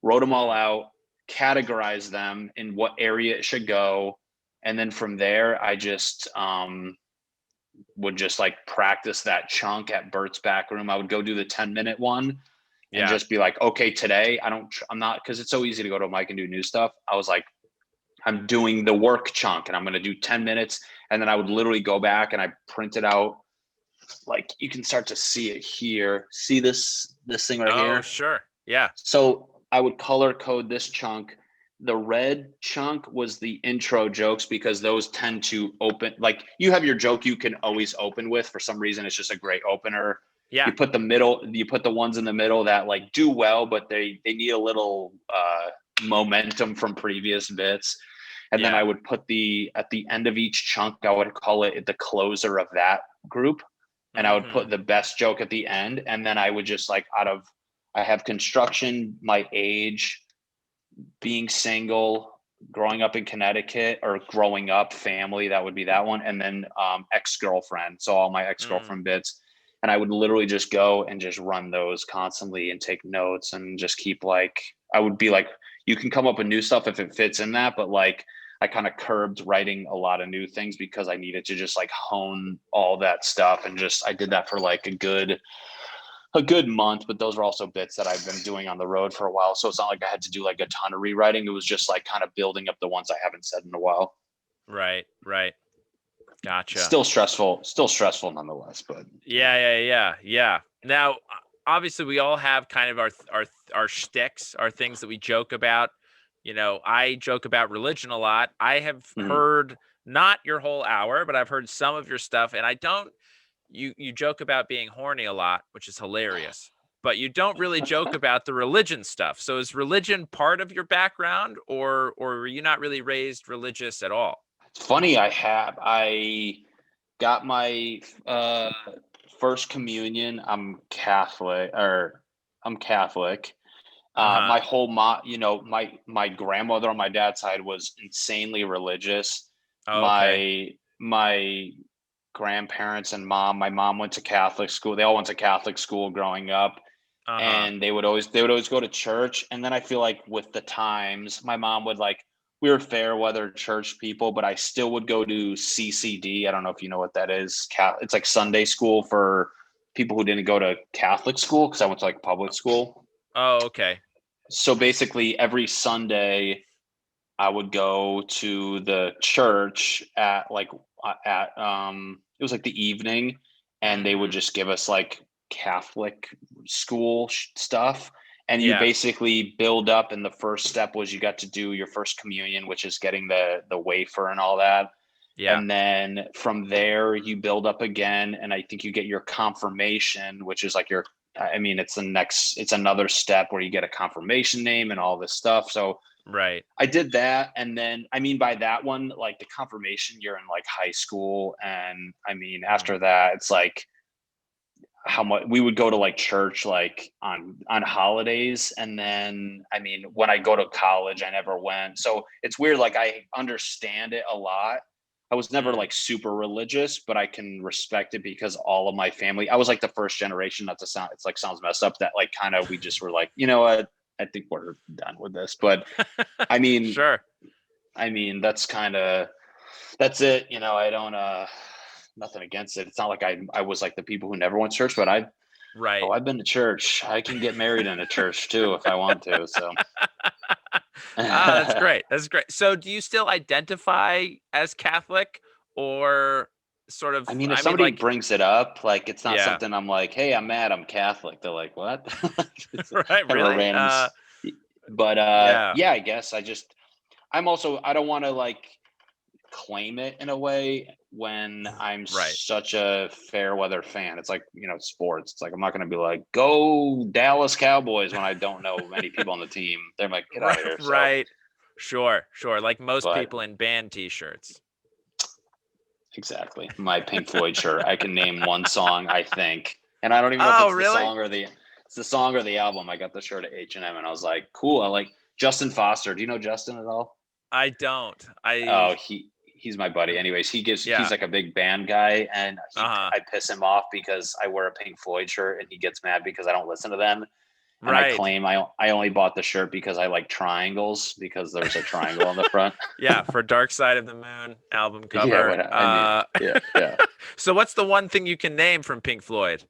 wrote them all out, categorize them in what area it should go. And then from there, I just would just like practice that chunk at Bert's back room. I would go do the 10-minute one and just be like, okay, today I'm not, because it's so easy to go to a mic and do new stuff. I was like, I'm doing the work chunk and I'm going to do 10 minutes. And then I would literally go back and I print it out. Like you can start to see it here. See this thing right here? Oh, sure. Yeah. So I would color code this chunk. The red chunk was the intro jokes because those tend to open, like you have your joke you can always open with. For some reason, it's just a great opener. Yeah. You put the ones in the middle that like do well, but they need a little momentum from previous bits. And then I would put at the end of each chunk, I would call it the closer of that group. And I would put the best joke at the end. And then I would just like I have construction, my age, being single, growing up in Connecticut, or growing up family, that would be that one. And then ex-girlfriend. So all my ex-girlfriend bits. And I would literally just go and just run those constantly and take notes and just keep like, I would be like, you can come up with new stuff if it fits in that. But like, I kind of curbed writing a lot of new things because I needed to just like hone all that stuff. And just, I did that for like a good month, but those are also bits that I've been doing on the road for a while. So it's not like I had to do like a ton of rewriting. It was just like kind of building up the ones I haven't said in a while. Right. Gotcha. Still stressful nonetheless, but Yeah. Now, obviously we all have kind of our shticks, our things that we joke about. You know, I joke about religion a lot. I have heard not your whole hour, but I've heard some of your stuff, and you joke about being horny a lot, which is hilarious, but you don't really joke about the religion stuff. So is religion part of your background, or were you not really raised religious at all? It's funny. I got my first communion. I'm Catholic. My whole my grandmother on my dad's side was insanely religious. Oh, okay. My grandparents and my mom went to Catholic school. They all went to Catholic school growing up. And they would always go to church. And then I feel like with the times, my mom would like, we were fair weather church people, but I still would go to CCD. I don't know if you know what that is. It's like Sunday school for people who didn't go to Catholic school, because I went to like public school. Oh, okay. So basically every Sunday I would go to the church at it was like the evening, and they would just give us like Catholic school stuff. And you basically build up, and the first step was you got to do your first communion, which is getting the wafer and all that. Yeah. And then from there you build up again, and I think you get your confirmation, which is like it's another step where you get a confirmation name and all this stuff. So right. I did that. And then, by that one, like the confirmation, you're in like high school. And after that, it's like how much we would go to like church, like on holidays. And then, when I go to college, I never went. So it's weird. Like I understand it a lot. I was never like super religious, but I can respect it because all of my family, I was like the first generation, not to sound, it's like sounds messed up, that like kind of, we just were like, you know what, I think we're done with this. But sure. That's it. I don't, nothing against it. It's not like I was like the people who never went to church, but I've been to church. I can get married in a church too, if I want to. So. That's great. So do you still identify as Catholic, or sort of, if somebody brings it up, like it's not something I'm like, hey, I'm mad I'm Catholic. They're like, what? Right. Really? I guess I don't want to like claim it in a way when I'm such a fair weather fan. It's like, sports. It's like, I'm not going to be like, go Dallas Cowboys when I don't know many people on the team. They're like, get out of here. So, right. Sure. Like most people in band t-shirts. Exactly. My Pink Floyd shirt. I can name one song, I think. And I don't even know if it's the song or the album. I got the shirt at H&M and I was like, cool. I like Justin Foster. Do you know Justin at all? I don't. He's my buddy. Anyways, he's like a big band guy, and I piss him off because I wear a Pink Floyd shirt and he gets mad because I don't listen to them. And I Right. claim I only bought the shirt because I like triangles, because there's a triangle on the front. Yeah, for Dark Side of the Moon album Yeah, cover. yeah. So what's the one thing you can name from Pink Floyd?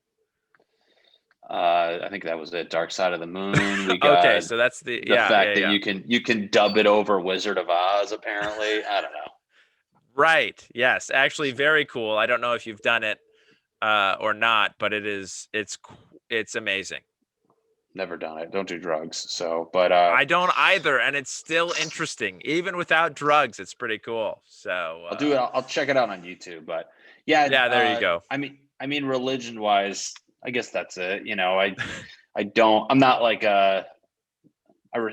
I think that was it. Dark Side of the Moon. We Okay, got so that's the the fact that yeah. you can dub it over Wizard of Oz. Apparently, I don't know. Right. Yes, actually very cool. I don't know if you've done it or not, but it's amazing. Never done it. Don't do drugs. So, but I don't either, and it's still interesting. Even without drugs, it's pretty cool. So I'll do it. I'll check it out on YouTube. But yeah, yeah, there you go. I mean, religion wise, I guess that's it. You know, I don't. I'm not like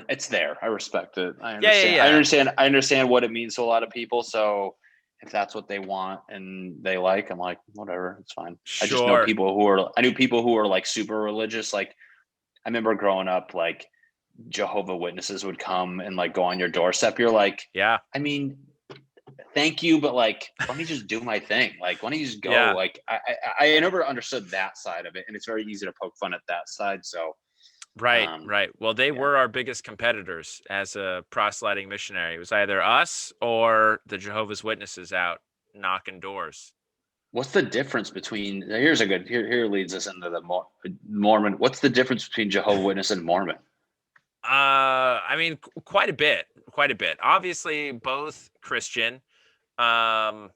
it's there. I respect it. I understand. Yeah. I understand what it means to a lot of people. So if that's what they want and they like, I'm like, whatever, it's fine. I just know Sure. I knew people who were like super religious. Like I remember growing up, like Jehovah Witnesses would come and like go on your doorstep. You're like, Yeah. I mean, thank you, but like, let me just do my thing. Like, why don't you just go? Yeah. Like, I never understood that side of it, and it's very easy to poke fun at that side. So, Right. Well, they yeah. were our biggest competitors as a proselyting missionary. It was either us or the Jehovah's Witnesses out knocking doors. What's the difference between? Here's a good. Here leads us into the Mormon. What's the difference between Jehovah Witness and Mormon? I mean, quite a bit. Obviously, both Christian. My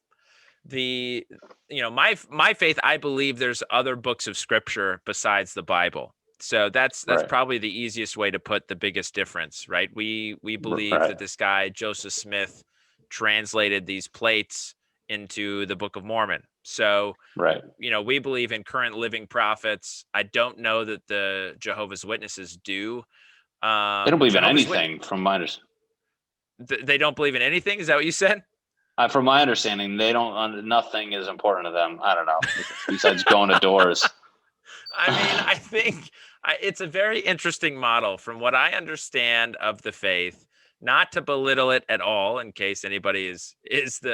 faith, I believe there's other books of scripture besides the Bible. So that's Right. probably the easiest way to put the biggest difference, right? We believe Right. that this guy Joseph Smith translated these plates into the Book of Mormon. So Right. we believe in current living prophets. I don't know that the Jehovah's Witnesses do. They don't believe in Jehovah's anything, from my understanding. They don't believe in anything? Is that what you said? From my understanding, they don't. Nothing is important to them. I don't know, besides going to doors. I mean, I think it's a very interesting model from what I understand of the faith. Not to belittle it at all, in case anybody is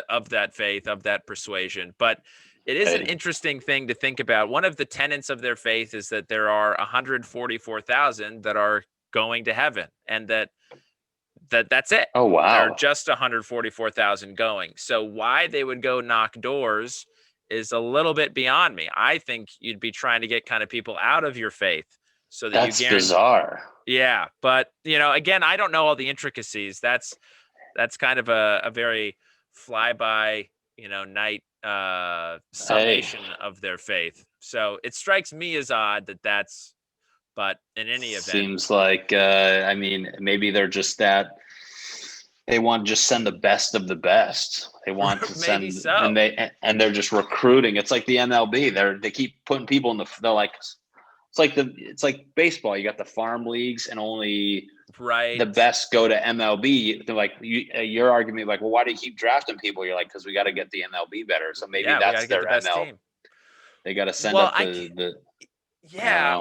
of that faith, of that persuasion, but it is an interesting thing to think about. One of the tenets of their faith is that there are 144,000 that are going to heaven, and that's it. Oh wow! There are just 144,000 going. So why they would go knock doors is a little bit beyond me. I think you'd be trying to get kind of people out of your faith so that that's bizarre. Yeah, but again, I don't know all the intricacies. That's kind of a very flyby, night summation of their faith. So it strikes me as odd that's. But in any event, seems like I mean, maybe they're just that. They want to just send the best of the best. They want to send, so. and they're just recruiting. It's like the MLB. They keep putting people in they're like, it's like baseball. You got the farm leagues, and only the best go to MLB. They're like your argument, like, well, why do you keep drafting people? You're like, because we got to get the MLB better. So maybe that's their ML. Team. They got to send up the. Yeah,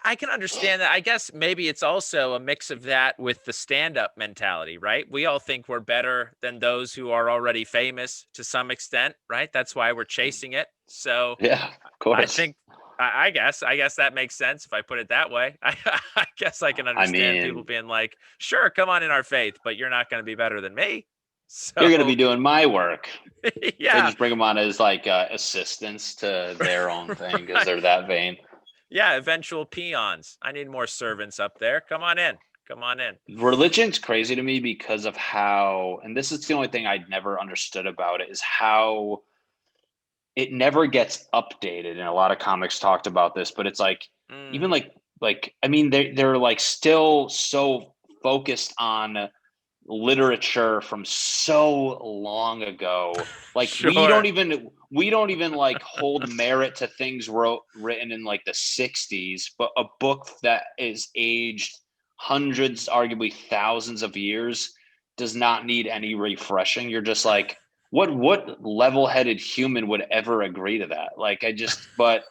I can understand that. I guess maybe it's also a mix of that with the stand-up mentality, right? We all think we're better than those who are already famous to some extent, right? That's why we're chasing it. So yeah, of course. I guess that makes sense if I put it that way. I guess I can understand people being like, sure, come on in our faith, but you're not going to be better than me. So you're going to be doing my work. Yeah. They just bring them on as like assistants to their own thing because they're that vain. Yeah, eventual peons. I need more servants up there. Come on in. Religion's crazy to me because of how, and this is the only thing I'd never understood about it, is how it never gets updated. And a lot of comics talked about this, but it's like, even like, I mean, they're like still so focused on literature from so long ago. Like sure. we don't even like hold merit to things written in like the 60s, but a book that is aged hundreds, arguably thousands of years does not need any refreshing. You're just like, what level-headed human would ever agree to that? Like but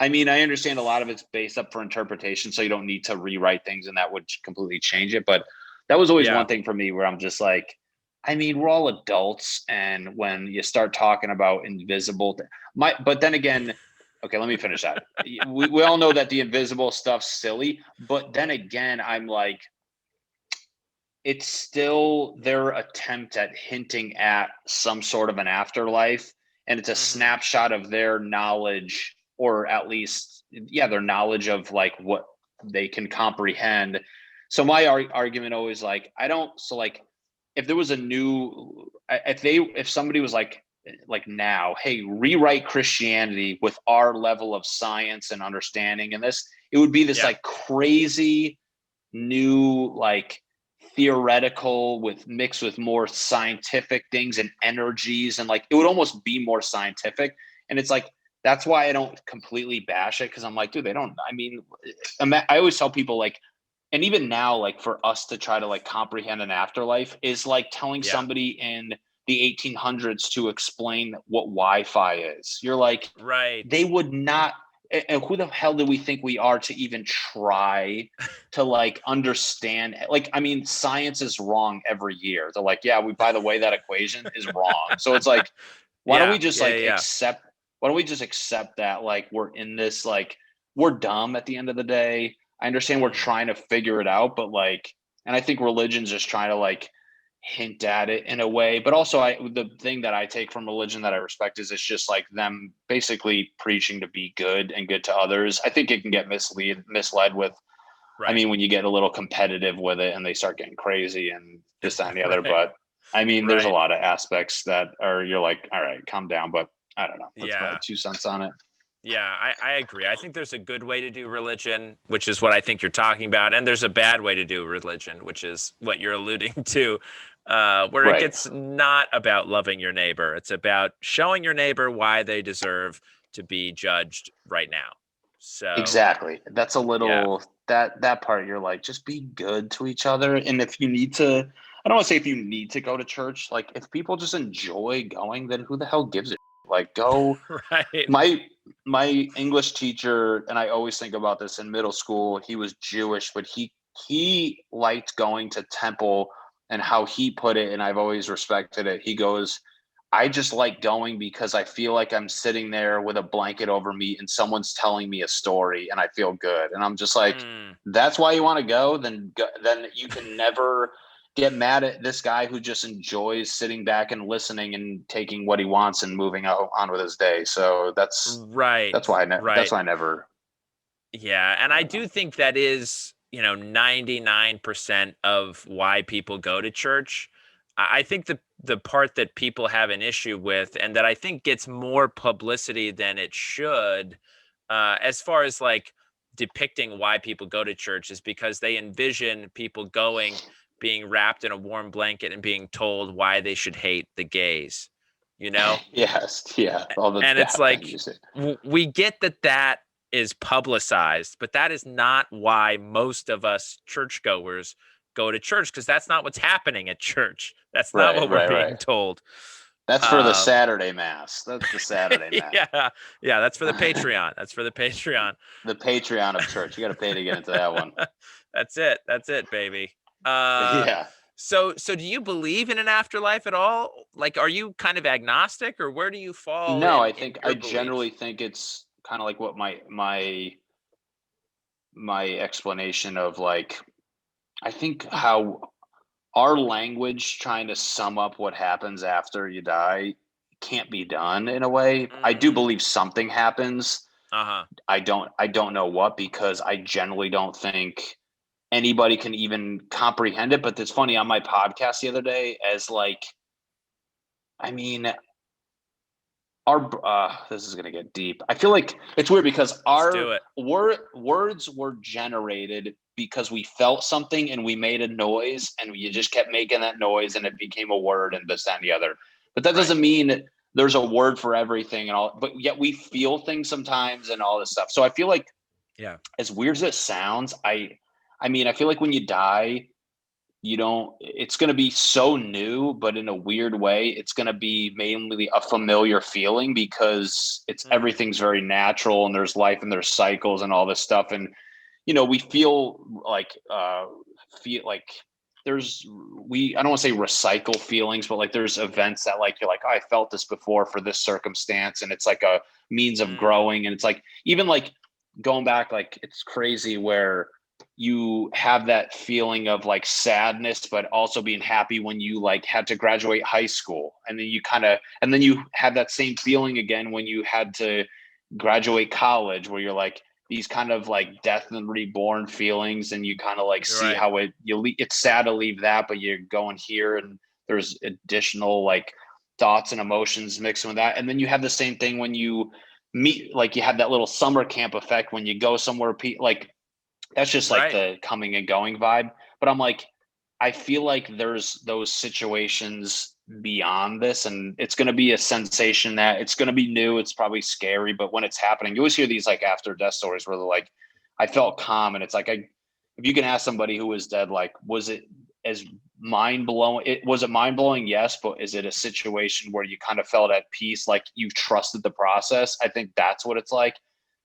I mean, I understand a lot of it's based up for interpretation, so you don't need to rewrite things and that would completely change it. But that was always one thing for me where I'm just like, I mean, we're all adults. And when you start talking about invisible, but then again, Okay, let me finish that. We all know that the invisible stuff's silly, but then again, I'm like, it's still their attempt at hinting at some sort of an afterlife, and it's a snapshot of their knowledge, or at least, yeah, their knowledge of like what they can comprehend. So my argument always like, I don't, so like, if there was a new, if somebody was like now, hey, rewrite Christianity with our level of science and understanding, and this, it would be this like crazy new, like, theoretical with mixed with more scientific things and energies, and like it would almost be more scientific. And it's like, that's why I don't completely bash it, because I'm like, dude, they don't, I mean, I always tell people like, and even now, like, for us to try to like comprehend an afterlife is like telling somebody in the 1800s to explain what Wi-Fi is. You're like, right. They would not. And who the hell do we think we are to even try to like understand? Like, I mean, science is wrong every year. They're like, yeah, by the way, that equation is wrong. So it's like, why don't we just accept? Why don't we just accept that like we're in this, like, we're dumb at the end of the day. I understand we're trying to figure it out, but like, and I think religion's just trying to like hint at it in a way. But also, the thing that I take from religion that I respect is it's just like them basically preaching to be good and good to others. I think it can get misled with, I mean, when you get a little competitive with it and they start getting crazy and this, that, and the other. But I mean, there's a lot of aspects that are, you're like, all right, calm down. But I don't know. That's my 2 cents on it. Yeah, I agree. I think there's a good way to do religion, which is what I think you're talking about. And there's a bad way to do religion, which is what you're alluding to, where it gets not about loving your neighbor. It's about showing your neighbor why they deserve to be judged right now. So exactly. That's a little, that part, you're like, just be good to each other. And if you need to, I don't want to say if you need to go to church, like if people just enjoy going, then who the hell gives a like, go. Right. My English teacher, and I always think about this, in middle school, he was Jewish, but he liked going to temple, and how he put it, and I've always respected it. He goes, I just like going because I feel like I'm sitting there with a blanket over me and someone's telling me a story and I feel good. And I'm just like, that's why you want to go? Then you can never get mad at this guy who just enjoys sitting back and listening and taking what he wants and moving on with his day. So that's why I never. Yeah. And I do think that is, 99% of why people go to church. I think the part that people have an issue with, and that I think gets more publicity than it should, as far as like depicting why people go to church, is because they envision people going, being wrapped in a warm blanket and being told why they should hate the gays, Yes. Yeah. And it's like, we get that is publicized, but that is not why most of us churchgoers go to church, because that's not what's happening at church. That's not what we're being told. That's for the Saturday mass. That's the Saturday mass. Yeah. That's for the Patreon. That's for the Patreon. The Patreon of church. You got to pay to get into that one. That's it, baby. Yeah. So do you believe in an afterlife at all? Like, are you kind of agnostic, or where do you fall? No, I think I generally think it's kind of like what my explanation of, like, I think how our language trying to sum up what happens after you die can't be done in a way. I do believe something happens. I don't know what, because I generally don't think anybody can even comprehend it. But it's funny, on my podcast the other day, as like, I mean, this is gonna get deep. I feel like it's weird because our words were generated because we felt something and we made a noise, and you just kept making that noise and it became a word, and this, that, and the other. But that doesn't mean there's a word for everything and all, but yet we feel things sometimes and all this stuff. So I feel like, as weird as it sounds, I mean, I feel like when you die, it's going to be so new, but in a weird way, it's going to be mainly a familiar feeling, because everything's very natural, and there's life and there's cycles and all this stuff. And, we feel like I don't want to say recycle feelings, but like there's events that like you're like, oh, I felt this before for this circumstance, and it's like a means of growing. And it's like even like going back, like it's crazy where you have that feeling of like sadness, but also being happy when you like had to graduate high school, and then you have that same feeling again when you had to graduate college, where you're like these kind of like death and reborn feelings, and you kind of like see how it's sad to leave that, but you're going here and there's additional like thoughts and emotions mixed with that. And then you have the same thing when you meet, like you have that little summer camp effect when you go somewhere, like that's just like the coming and going vibe. But I'm like, I feel like there's those situations beyond this, and it's going to be a sensation that it's going to be new. It's probably scary, but when it's happening, you always hear these like after death stories where they're like, I felt calm. And it's like, if you can ask somebody who was dead, like, was it as mind blowing? Was it mind blowing? Yes. But is it a situation where you kind of felt at peace? Like you trusted the process? I think that's what it's like.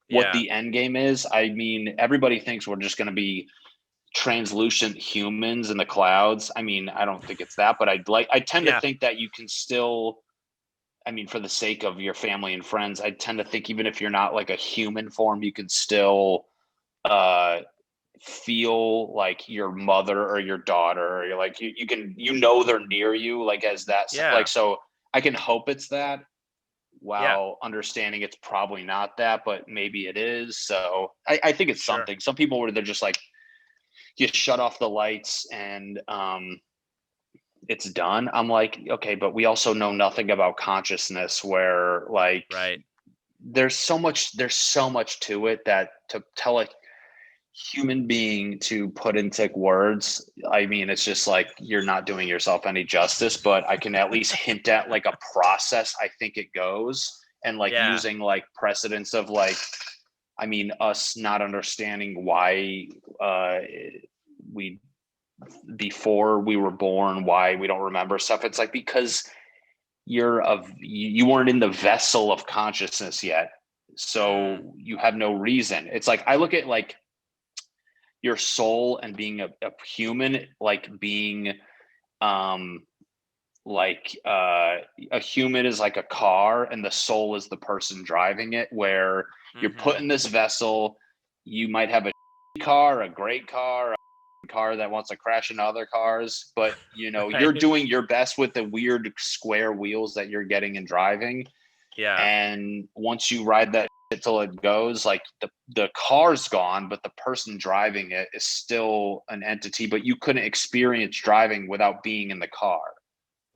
What the end game is. I mean, everybody thinks we're just going to be translucent humans in the clouds. I mean, I don't think it's that, but I tend to think that you can still, I mean, for the sake of your family and friends, I tend to think even if you're not like a human form, you can still feel like your mother or your daughter, or you're like you can, they're near you, like as that like, so I can hope it's that, while understanding it's probably not that, but maybe it is. So I think it's something. Some people where they're just like, you shut off the lights and it's done. I'm like, okay, but we also know nothing about consciousness, where like there's so much to it that to tell a human being to put into words, I mean, it's just like you're not doing yourself any justice. But I can at least hint at like a process I think it goes, and like using like precedents of like, I mean, us not understanding why we before we were born, why we don't remember stuff. It's like because you weren't in the vessel of consciousness yet, so you have no reason. It's like I look at like your soul and being a human, like being like a human is like a car and the soul is the person driving it, where you're put in this vessel. You might have a car, a great car, a car that wants to crash into other cars, but you're doing your best with the weird square wheels that you're getting and driving. And once you ride that till it goes, like the car's gone, but the person driving it is still an entity, but you couldn't experience driving without being in the car.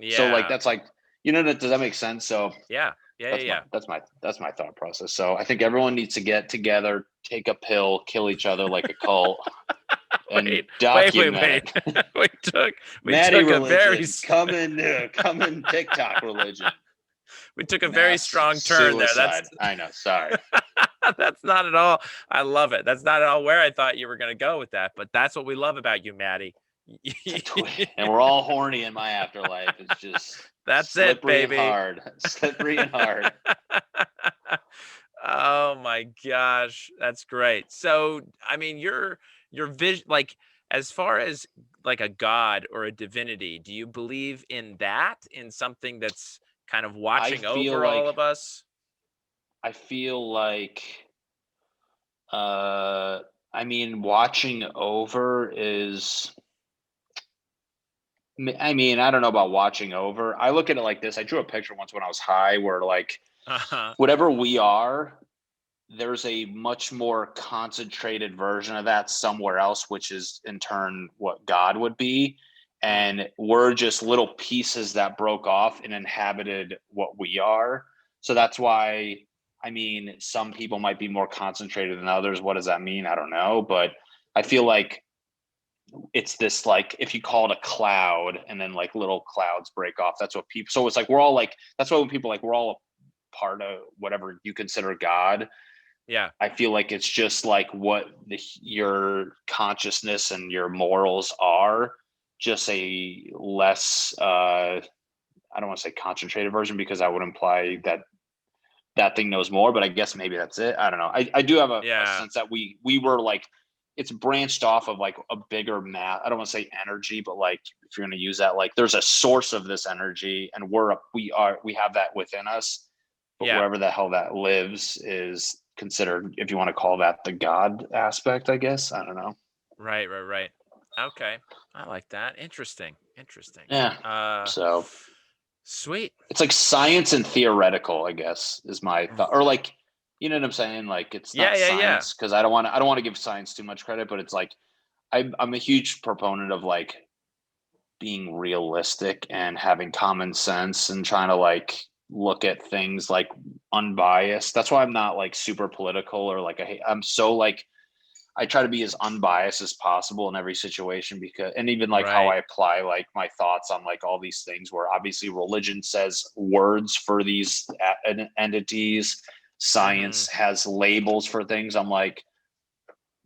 So like that's like, does that make sense? So that's my thought process. So I think everyone needs to get together, take a pill, kill each other like a cult, and document. We took Matty a religion, very coming TikTok religion. We took a very strong turn suicide. I know. Sorry. That's not at all. I love it. That's not at all where I thought you were going to go with that, but that's what we love about you, Matty. And we're all horny in my afterlife. It's just that's it, baby. Slippery and hard. Oh my gosh, that's great. So, I mean, your vision, like as far as like a god or a divinity, do you believe in that, in something that's kind of watching over all of us? I feel like, I mean, watching over is, I mean, I don't know about watching over. I look at it like this. I drew a picture once when I was high where like whatever we are, there's a much more concentrated version of that somewhere else, which is in turn what God would be. And we're just little pieces that broke off and inhabited what we are. So that's why, I mean, some people might be more concentrated than others. What does that mean? I don't know. But I feel like it's this, like, if you call it a cloud and then like little clouds break off, that's what people, so it's like, we're all like, that's why when people like, we're all a part of whatever you consider God. Yeah. I feel like it's just like what your consciousness and your morals are, just a less, I don't want to say concentrated version, because that would imply that that thing knows more, but I guess maybe that's it. I don't know. I do have a sense that we were like it's branched off of like a bigger math. I don't want to say energy, but like if you're going to use that, like there's a source of this energy, and we have that within us. But Yeah. wherever the hell that lives is considered, if you want to call that the God aspect, I guess. I don't know. Right. Okay. I like that. Interesting. Yeah. So Sweet. it's like science and theoretical, I guess, is my thought. Or like, you know what I'm saying? Like it's not science, because I don't want to give science too much credit, but it's like I'm a huge proponent of like being realistic and having common sense and trying to like look at things like unbiased. That's why I'm not like super political or like I'm so like I try to be as unbiased as possible in every situation, because, and even like how I apply like my thoughts on like all these things, where obviously religion says words for these entities, science has labels for things. I'm like,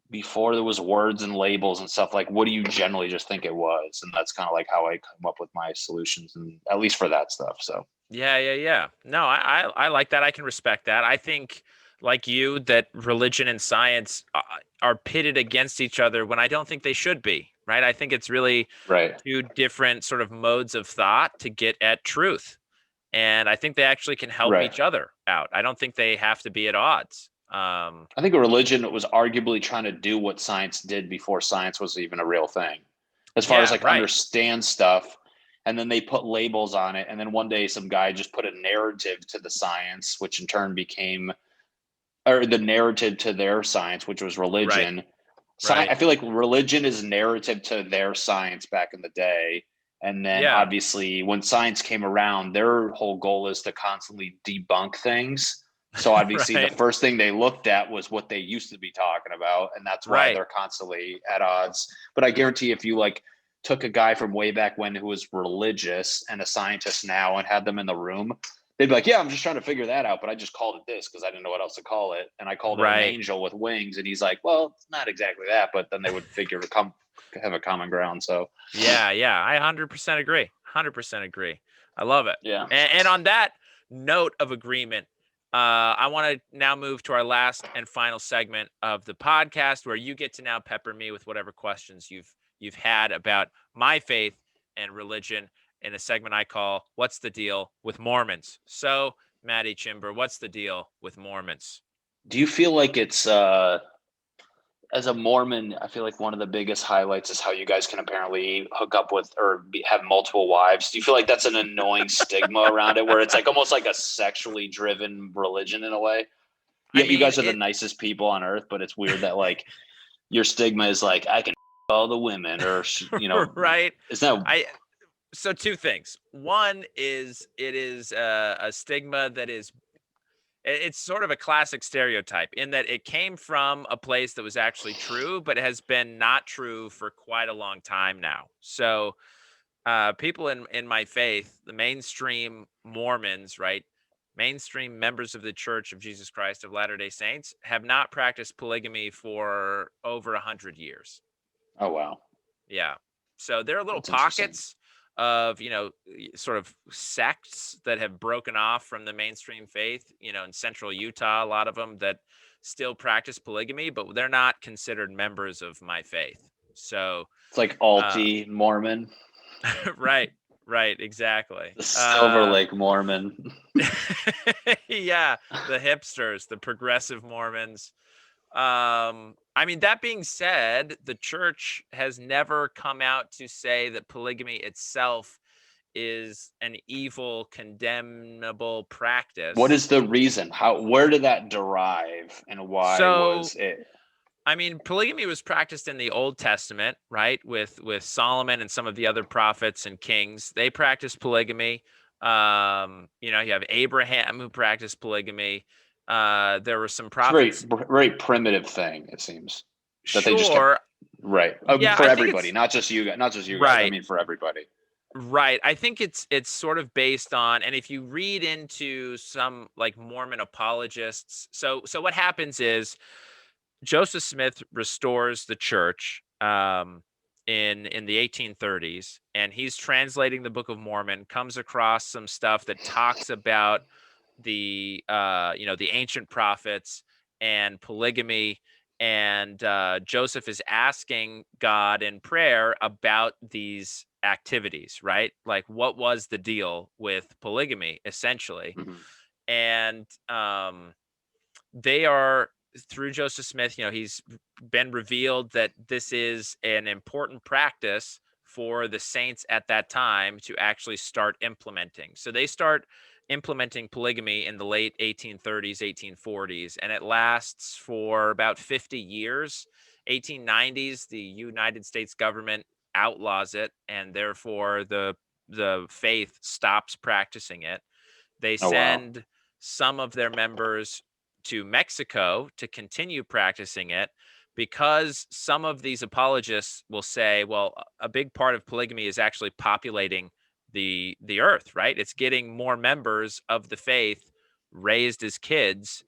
before there was words and labels and stuff, like what do you generally just think it was? And that's kind of like how I come up with my solutions, and at least for that stuff. So Yeah. No, I like that. I can respect that. I think, like you, that religion and science are pitted against each other when I don't think they should be, right? I think it's really two different sort of modes of thought to get at truth. And I think they actually can help each other out. I don't think they have to be at odds. I think a religion was arguably trying to do what science did before science was even a real thing, as far as like understand stuff. And then they put labels on it. And then one day some guy just put a narrative to the science, which in turn became, or the narrative to their science, which was religion. I feel like religion is narrative to their science back in the day. And then obviously when science came around, their whole goal is to constantly debunk things. So obviously the first thing they looked at was what they used to be talking about. And that's why they're constantly at odds. But I guarantee if you like took a guy from way back when who was religious and a scientist now and had them in the room, they'd be like, yeah, I'm just trying to figure that out, but I just called it this because I didn't know what else to call it. And I called it an angel with wings. And he's like, well, it's not exactly that, but then they would figure to have a common ground. So yeah, I 100% agree. 100% agree. I love it. Yeah. And on that note of agreement, I want to now move to our last and final segment of the podcast, where you get to now pepper me with whatever questions you've had about my faith and religion, in a segment I call "What's the Deal with Mormons?" So, Matty Chymbor, what's the deal with Mormons? Do you feel like it's as a Mormon, I feel like one of the biggest highlights is how you guys can apparently hook up with or have multiple wives. Do you feel like that's an annoying stigma around it, where it's like almost like a sexually driven religion in a way? Yeah, you guys are the nicest people on earth, but it's weird that like your stigma is like, I can all the women, or you know, Is that So two things. One is it is a stigma that is, it's sort of a classic stereotype in that it came from a place that was actually true, but has been not true for quite a long time now. So people in my faith, the mainstream Mormons, mainstream members of the Church of Jesus Christ of Latter-day Saints, have not practiced polygamy for over 100 years. Oh, wow. Yeah. So there are little pockets of, sort of sects that have broken off from the mainstream faith, in central Utah, a lot of them that still practice polygamy, but they're not considered members of my faith. So it's like alti Mormon. Right, exactly. The Silver Lake Mormon. Yeah, the hipsters, the progressive Mormons. I mean, that being said, the church has never come out to say that polygamy itself is an evil, condemnable practice. What is the reason? Where did that derive, and why was it? I mean, polygamy was practiced in the Old Testament, right? With Solomon and some of the other prophets and kings. They practiced polygamy. You have Abraham who practiced polygamy. There were some prophets. Very primitive thing, it seems. That they just kept, right. Yeah, for everybody, not just you guys. I mean, for everybody. Right. I think it's sort of based on, and if you read into some like Mormon apologists, so what happens is Joseph Smith restores the church in the 1830s, and he's translating the Book of Mormon, comes across some stuff that talks about the the ancient prophets and polygamy And Joseph is asking God in prayer about these activities, right? Like, what was the deal with polygamy, essentially? Mhm. And they are, through Joseph Smith, he's been revealed that this is an important practice for the saints at that time to actually start implementing. So they start implementing polygamy in the late 1830s, 1840s, and it lasts for about 50 years. 1890s, the United States government outlaws it, and therefore the faith stops practicing it. They Oh wow. send some of their members to Mexico to continue practicing it, because some of these apologists will say, well, a big part of polygamy is actually populating the earth, right? It's getting more members of the faith raised as kids,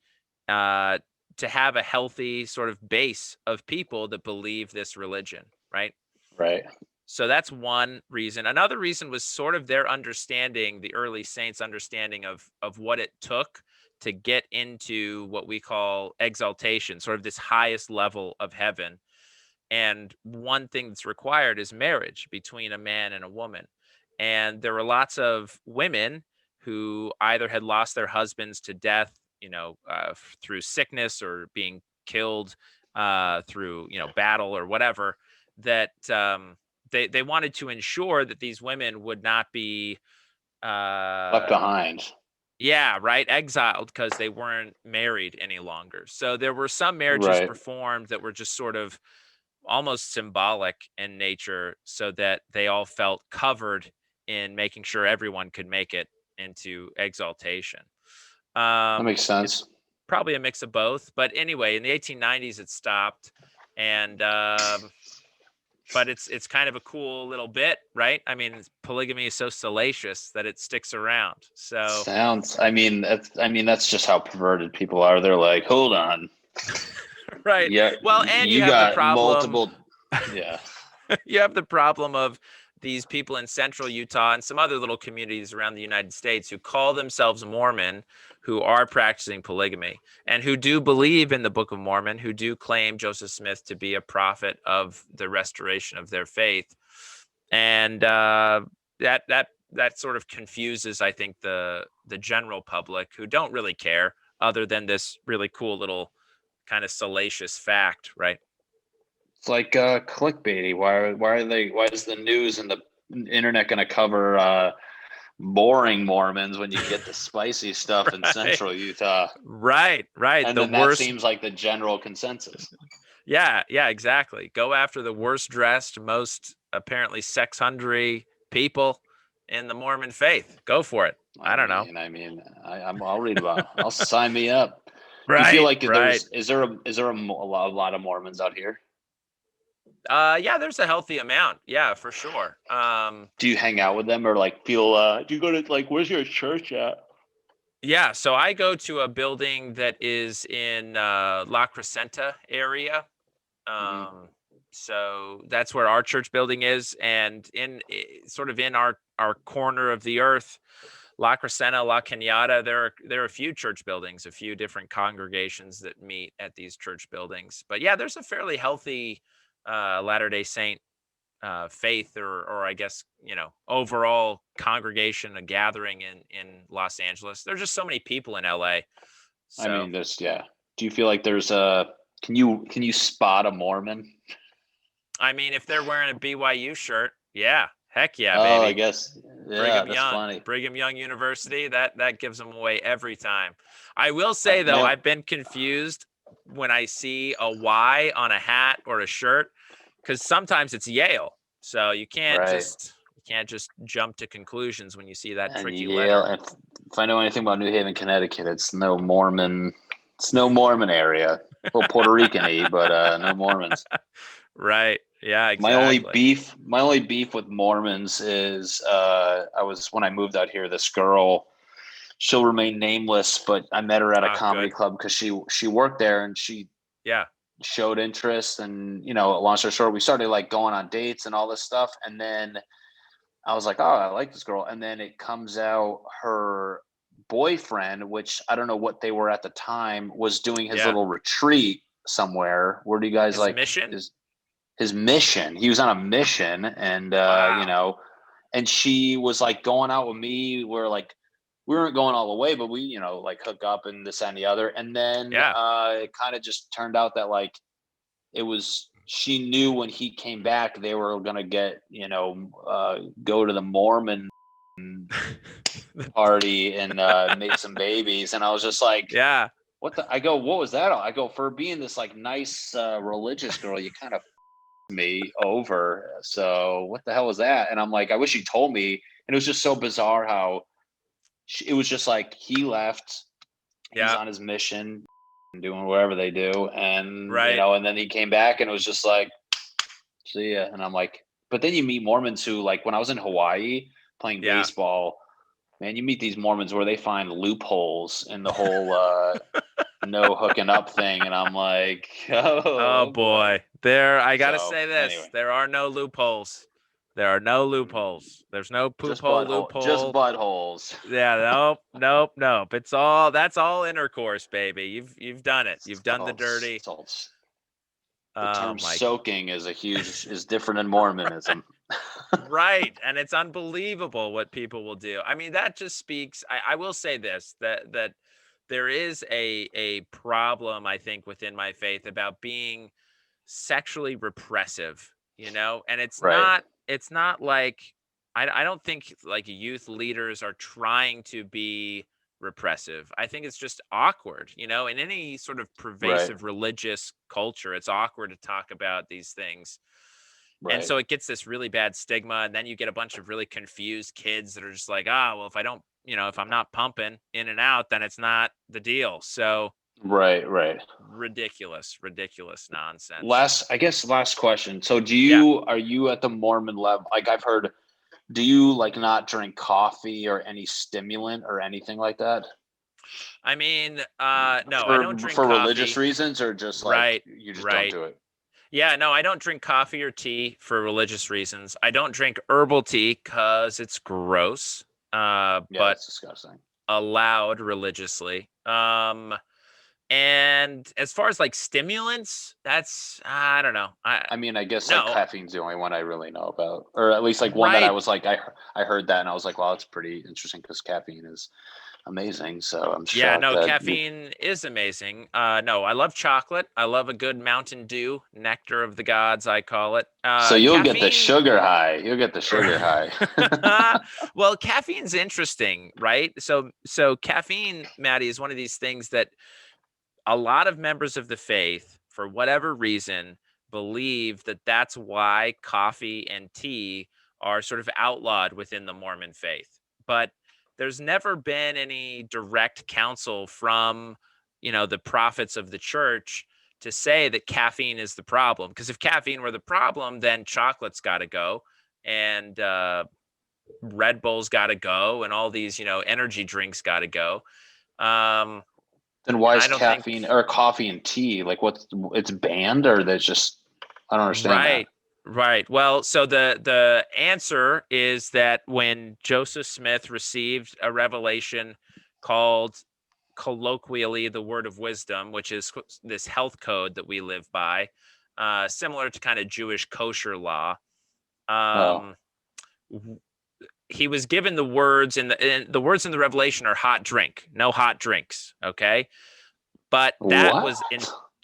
uh, to have a healthy sort of base of people that believe this religion, right? Right. So that's one reason. Another reason was sort of their understanding, the early saints' understanding of what it took to get into what we call exaltation, sort of this highest level of heaven. And one thing that's required is marriage between a man and a woman. And there were lots of women who either had lost their husbands to death, through sickness, or being killed through, battle or whatever, that they wanted to ensure that these women would not be, Left uh, behind. yeah, right, exiled because they weren't married any longer. So there were some marriages Right. performed that were just sort of almost symbolic in nature, so that they all felt covered in making sure everyone could make it into exaltation. That makes It's sense. probably a mix of both, but anyway, in the 1890s it stopped, and but it's kind of a cool little bit, right? I mean, polygamy is so salacious that it sticks around. So Sounds. That's just how perverted people are. They're like, hold on. right. Yeah, Well, and you you have the got problem multiple. Yeah. you have the problem of these people in central Utah and some other little communities around the United States who call themselves Mormon, who are practicing polygamy, and who do believe in the Book of Mormon, who do claim Joseph Smith to be a prophet of the restoration of their faith. And that sort of confuses, I think, the general public, who don't really care, other than this really cool little kind of salacious fact, right? It's like clickbaity. Why is the news and the internet going to cover boring Mormons when you get the spicy stuff in Right. central Utah? Right. And The then that worst. seems like the general consensus. Yeah, exactly. Go after the worst dressed, most apparently sex hungry people in the Mormon faith. Go for it. I don't know. I'll read about it. I'll sign me up. Do you feel Right. like Right. is there a lot of Mormons out here? Yeah, there's a healthy amount. Yeah, for sure. Do you hang out with them, or like feel? Do you go to like where's your church at? Yeah, so I go to a building that is in La Crescenta area. Mm-hmm. So that's where our church building is, and sort of in our corner of the earth, La Crescenta, La Cañada, there are a few church buildings, a few different congregations that meet at these church buildings. But yeah, there's a fairly healthy Latter-day Saint faith, or I guess, overall congregation, a gathering in Los Angeles. There's just so many people in LA. So Do you feel like there's a? Can you spot a Mormon? I mean, if they're wearing a BYU shirt, yeah, heck yeah, Oh, I baby. guess. Yeah, Brigham that's Young, funny. Brigham Young University, that gives them away every time. I will say though, I've been confused when I see a Y on a hat or a shirt, because sometimes it's Yale. So you can't Right. just jump to conclusions when you see that And tricky Yale. letter. If I know anything about New Haven, Connecticut, it's no Mormon area. A little Puerto Rican-y, but no Mormons. Right. Yeah, My exactly. only beef with Mormons is when I moved out here, this girl, she'll remain nameless, but I met her at a comedy Good. club because she worked there, and she showed interest, and long story short, we started like going on dates and all this stuff, and then I was like, oh, I like this girl, and then it comes out her boyfriend, which I don't know what they were at the time, was doing his little retreat somewhere. Where do you guys His mission? His mission? He was on a mission, and Wow. you know, and she was like going out with me. We're like, we weren't going all the way, but we, you know, like hook up and this and the other. And then Yeah. it kind of just turned out that like it was, she knew when he came back, they were going to get, you know, go to the Mormon party and make some babies. And I was just like, Yeah. I go, what was that? I go, for being this like nice religious girl, you kind of me over. So what the hell was that? And I'm like, I wish you told me. And it was just so bizarre how it was just like he left. He's on his mission, doing whatever they do, and you know, and then he came back, and it was just like, see ya. And I'm like, but then you meet Mormons who, like, when I was in Hawaii playing baseball, man, you meet these Mormons where they find loopholes in the whole no hooking up thing, and I'm like, oh boy. I gotta say this. Anyway. There are no loopholes. There are no loopholes. There's no poop hole loophole. Just buttholes. Yeah, nope. That's all intercourse, baby. You've done it. You've done the dirty. The term soaking is different in Mormonism. Right. And it's unbelievable what people will do. I mean, that just speaks. I will say this, that there is a problem, I think, within my faith about being sexually repressive, you know, and it's not like, I don't think like youth leaders are trying to be repressive. I think it's just awkward, you know, in any sort of pervasive religious culture, it's awkward to talk about these things. And so it gets this really bad stigma. And then you get a bunch of really confused kids that are just like, well, if I don't, you know, if I'm not pumping in and out, then it's not the deal. So right. Ridiculous nonsense. Last question. So are you at the Mormon level? Like I've heard, do you like not drink coffee or any stimulant or anything like that? I mean, no, I don't drink for coffee. Religious reasons, or just like you just don't do it. Yeah, no, I don't drink coffee or tea for religious reasons. I don't drink herbal tea because it's gross. But it's disgusting. Allowed religiously. And as far as like stimulants, that's I don't know. I mean, I guess like caffeine's the only one I really know about, or at least like one that I was like, I heard that and I was like, wow, that's pretty interesting because caffeine is amazing. So I'm sure. Yeah, no, caffeine is amazing. No, I love chocolate. I love a good Mountain Dew, nectar of the gods, I call it. So you'll get the sugar high. You'll get the sugar high. Well, caffeine's interesting, right? So caffeine, Matty, is one of these things that a lot of members of the faith, for whatever reason, believe that that's why coffee and tea are sort of outlawed within the Mormon faith. But there's never been any direct counsel from, you know, the prophets of the church to say that caffeine is the problem. Because if caffeine were the problem, then chocolate's got to go, and Red Bull's got to go, and all these, you know, energy drinks got to go. Then why is caffeine or coffee and tea like it's banned, or that's just, I don't understand. Right. Well, so the answer is that when Joseph Smith received a revelation called colloquially the Word of Wisdom, which is this health code that we live by, similar to kind of Jewish kosher law. He was given the words, and the words in the revelation are hot drink, no hot drinks. Okay. But that was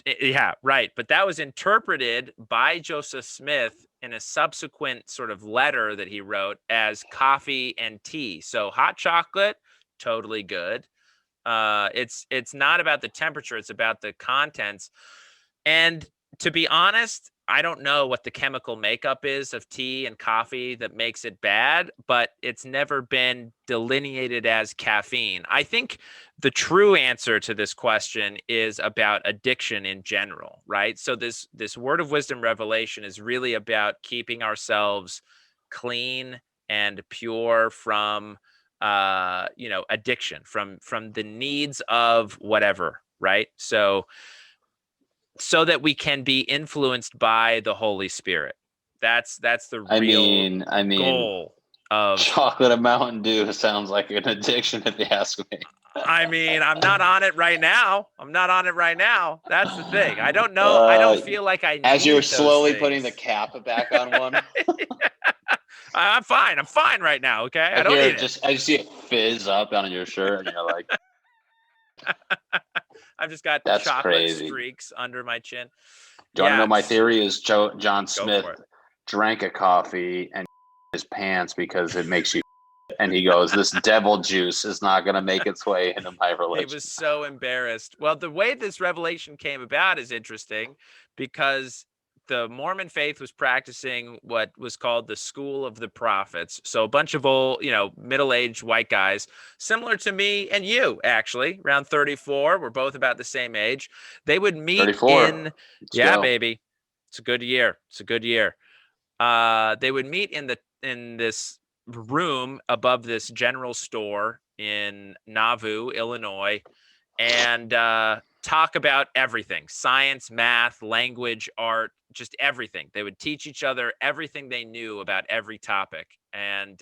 but that was interpreted by Joseph Smith in a subsequent sort of letter that he wrote as coffee and tea. So hot chocolate, totally good. It's not about the temperature, it's about the contents. And to be honest, I don't know what the chemical makeup is of tea and coffee that makes it bad, but it's never been delineated as caffeine. I think the true answer to this question is about addiction in general, right? So this Word of Wisdom revelation is really about keeping ourselves clean and pure from addiction, from the needs of whatever, right? So that we can be influenced by the Holy Spirit. That's the real goal of chocolate and Mountain Dew sounds like an addiction, if you ask me. I mean, I'm not on it right now. That's the thing. I don't know. I don't feel like I need as you're those slowly things. putting the cap back on one. I'm fine. I'm fine right now. Okay. I don't need it. I just see it fizz up on your shirt, and you're like, I've just got that's chocolate crazy. Streaks under my chin. Do you want to know my theory? Is John Smith for it. drank a coffee and his pants because it makes you, and he goes, "This devil juice is not going to make its way into my religion." He was so embarrassed. Well, the way this revelation came about is interesting because the Mormon faith was practicing what was called the School of the Prophets. So a bunch of old, middle-aged white guys, similar to me and you, actually, around 34. We're both about the same age. They would meet 34. in, yeah, baby. It's a good year. They would meet in this room above this general store in Nauvoo, Illinois, and talk about everything: science, math, language, art, just everything. They would teach each other everything they knew about every topic. And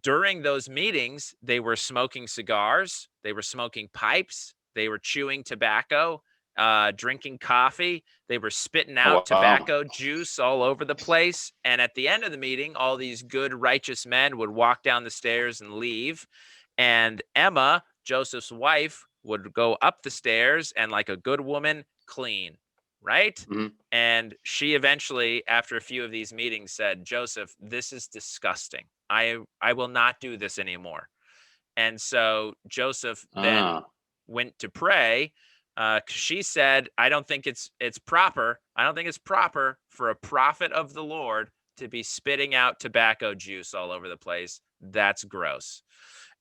during those meetings, they were smoking cigars, they were smoking pipes, they were chewing tobacco, drinking coffee. They were spitting out tobacco juice all over the place. And at the end of the meeting, all these good, righteous men would walk down the stairs and leave. And Emma, Joseph's wife, would go up the stairs and, like a good woman, clean, right? Mm-hmm. And she eventually, after a few of these meetings, said, "Joseph, this is disgusting. I will not do this anymore." And so Joseph then went to pray. She said, I don't think it's proper. I don't think it's proper for a prophet of the Lord to be spitting out tobacco juice all over the place. That's gross.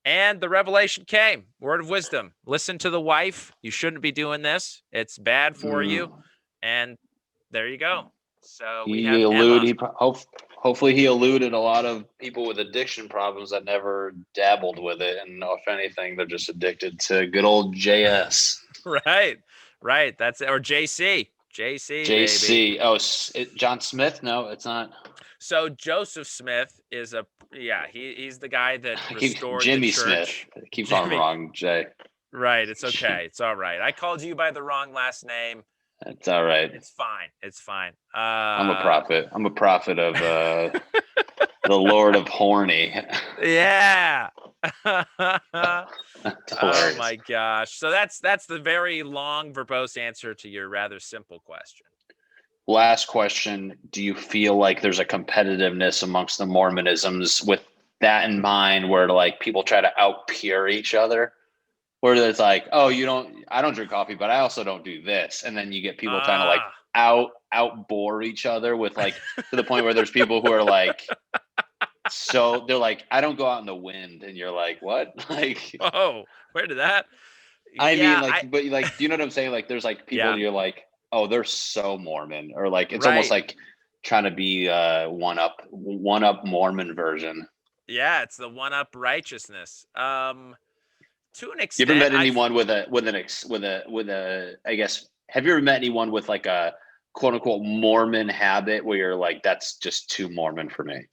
And the revelation came. Word of wisdom. Listen to the wife. You shouldn't be doing this. It's bad for you. And there you go. So we have Emma. Hopefully he eluded a lot of people with addiction problems that never dabbled with it. And if anything, they're just addicted to good old JS. Right. That's, or JC, baby. Oh, John Smith? No, it's not. So Joseph Smith is he's the guy that restored Jimmy the church. Smith. I keep on wrong, Jay. Right. It's okay. It's all right. I called you by the wrong last name. It's all right. It's fine. I'm a prophet. I'm a prophet of the Lord of Horny. Yeah. Oh my gosh. So that's the very long, verbose answer to your rather simple question. Last question. Do you feel like there's a competitiveness amongst the Mormonisms with that in mind, where like people try to out-peer each other? Where it's like, oh, I don't drink coffee, but I also don't do this. And then you get people trying to like out-bore each other with like, to the point where there's people who are like, so they're like, I don't go out in the wind. And you're like, what? Like, oh, where did that? But you know what I'm saying? Like, there's like people you're like, oh, they're so Mormon, or like, it's almost like trying to be one up Mormon version. Yeah. It's the one up righteousness. To an extent. You ever met anyone with a, I guess, have you ever met anyone with like a quote unquote Mormon habit where you're like, that's just too Mormon for me?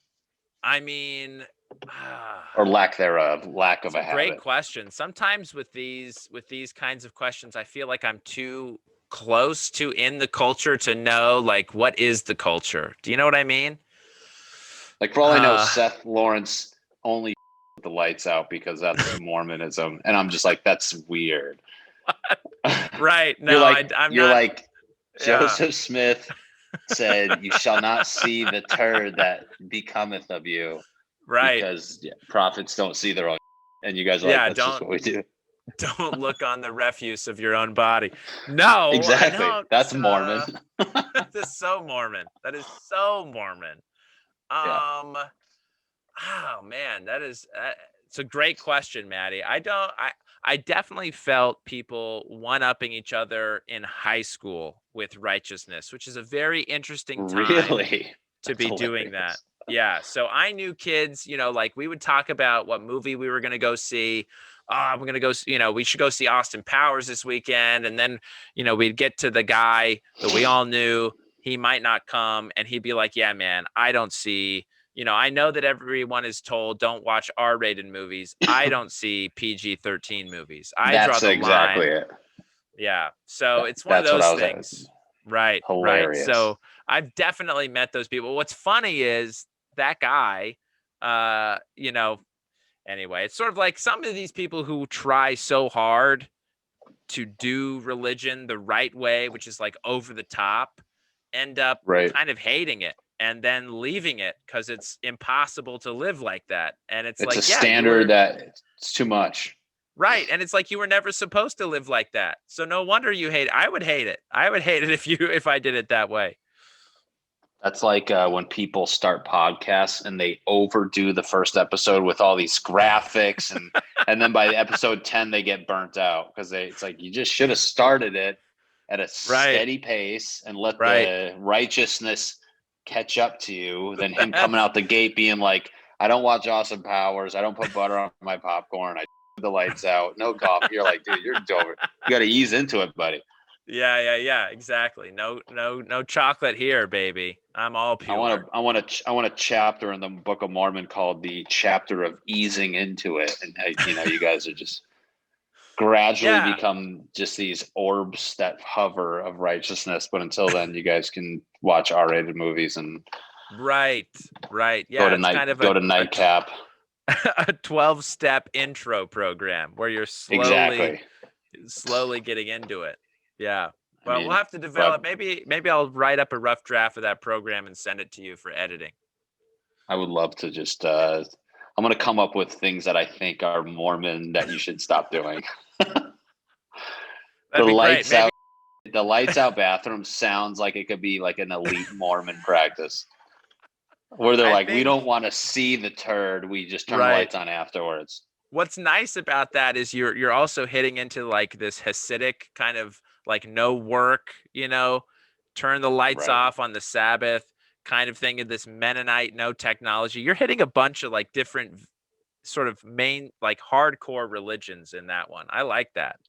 I mean, or lack thereof, lack of a habit. Great question. Sometimes with these kinds of questions, I feel like I'm too close to in the culture to know like what is the culture. Do you know what I mean? Like, for all I know, Seth Lawrence only with the lights out because that's Mormonism, and I'm just like, that's weird. Right? No, you're like Joseph Smith said, "You shall not see the turd that becometh of you." Right? Because prophets don't see their own, and you guys are like, that's just what we do. Don't look on the refuse of your own body. No, exactly. That's Mormon. That is so Mormon. Oh man, it's a great question, Matty. I definitely felt people one-upping each other in high school with righteousness, which is a very interesting time to be doing that. Yeah. So I knew kids, like we would talk about what movie we were going to go see. I'm going to go, we should go see Austin Powers this weekend. And then, we'd get to the guy that we all knew he might not come. And he'd be like, yeah, man, I don't see I know that everyone is told don't watch R-rated movies. I don't see PG-13 movies. I draw That's the exactly line. it. Yeah. So it's one of That's what those I was things. Right. hilarious. So I've definitely met those people. What's funny is that guy, anyway, it's sort of like some of these people who try so hard to do religion the right way, which is like over the top, end up kind of hating it and then leaving it because it's impossible to live like that. And it's like, a standard that it's too much. Right. And it's like you were never supposed to live like that. So no wonder you hate it. I would hate it. I would hate it if I did it that way. That's like when people start podcasts and they overdo the first episode with all these graphics and then by episode 10 they get burnt out because it's like you just should have started it at a steady pace and let the righteousness catch up to you than him coming out the gate being like, I don't watch Austin Powers. I don't put butter on my popcorn. I the lights out. No coffee. You're like, dude, you're over. You got to ease into it, buddy. Yeah. Exactly. No chocolate here, baby. I'm all pure. I want a chapter in the Book of Mormon called the chapter of easing into it, and you guys are just gradually become just these orbs that hover of righteousness. But until then, you guys can watch R-rated movies and right. Yeah, go to Nightcap. A 12-step intro program where you're slowly getting into it. Yeah. Well, we'll have to develop. Maybe I'll write up a rough draft of that program and send it to you for editing. I would love to just. I'm going to come up with things that I think are Mormon that you should stop doing. The lights out bathroom sounds like it could be like an elite Mormon practice. Where they're we don't want to see the turd. We just turn the lights on afterwards. What's nice about that is you're also hitting into like this Hasidic kind of like no work, turn the lights off on the Sabbath kind of thing, in this Mennonite no technology. You're hitting a bunch of like different sort of main like hardcore religions in that one. I like that.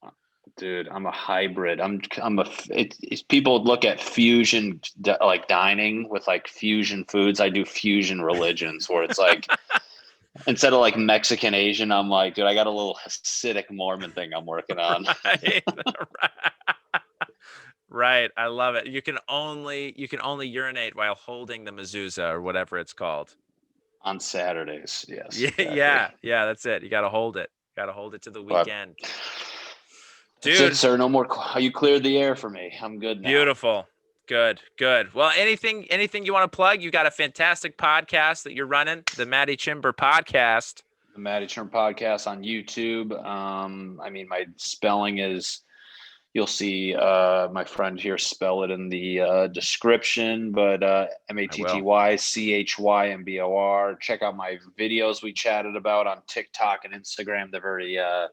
Dude, I'm a hybrid. It's people look at fusion like dining with like fusion foods. I do fusion religions where it's like instead of like Mexican Asian, I'm like, dude, I got a little Hasidic Mormon thing I'm working on. Right. I love it. You can only urinate while holding the mezuzah or whatever it's called. On Saturdays, yes. Yeah, exactly. yeah, that's it. You got to hold it. Got to hold it to the weekend. Dude, that's it, sir. No more. You cleared the air for me. I'm good now. Beautiful. Good. Well, anything you want to plug? You got a fantastic podcast that you're running, the Matty Chymbor podcast. The Matty Chymbor podcast on YouTube. My spelling is. You'll see my friend here spell it in the description, but MattyChymBor. Check out my videos we chatted about on TikTok and Instagram. They're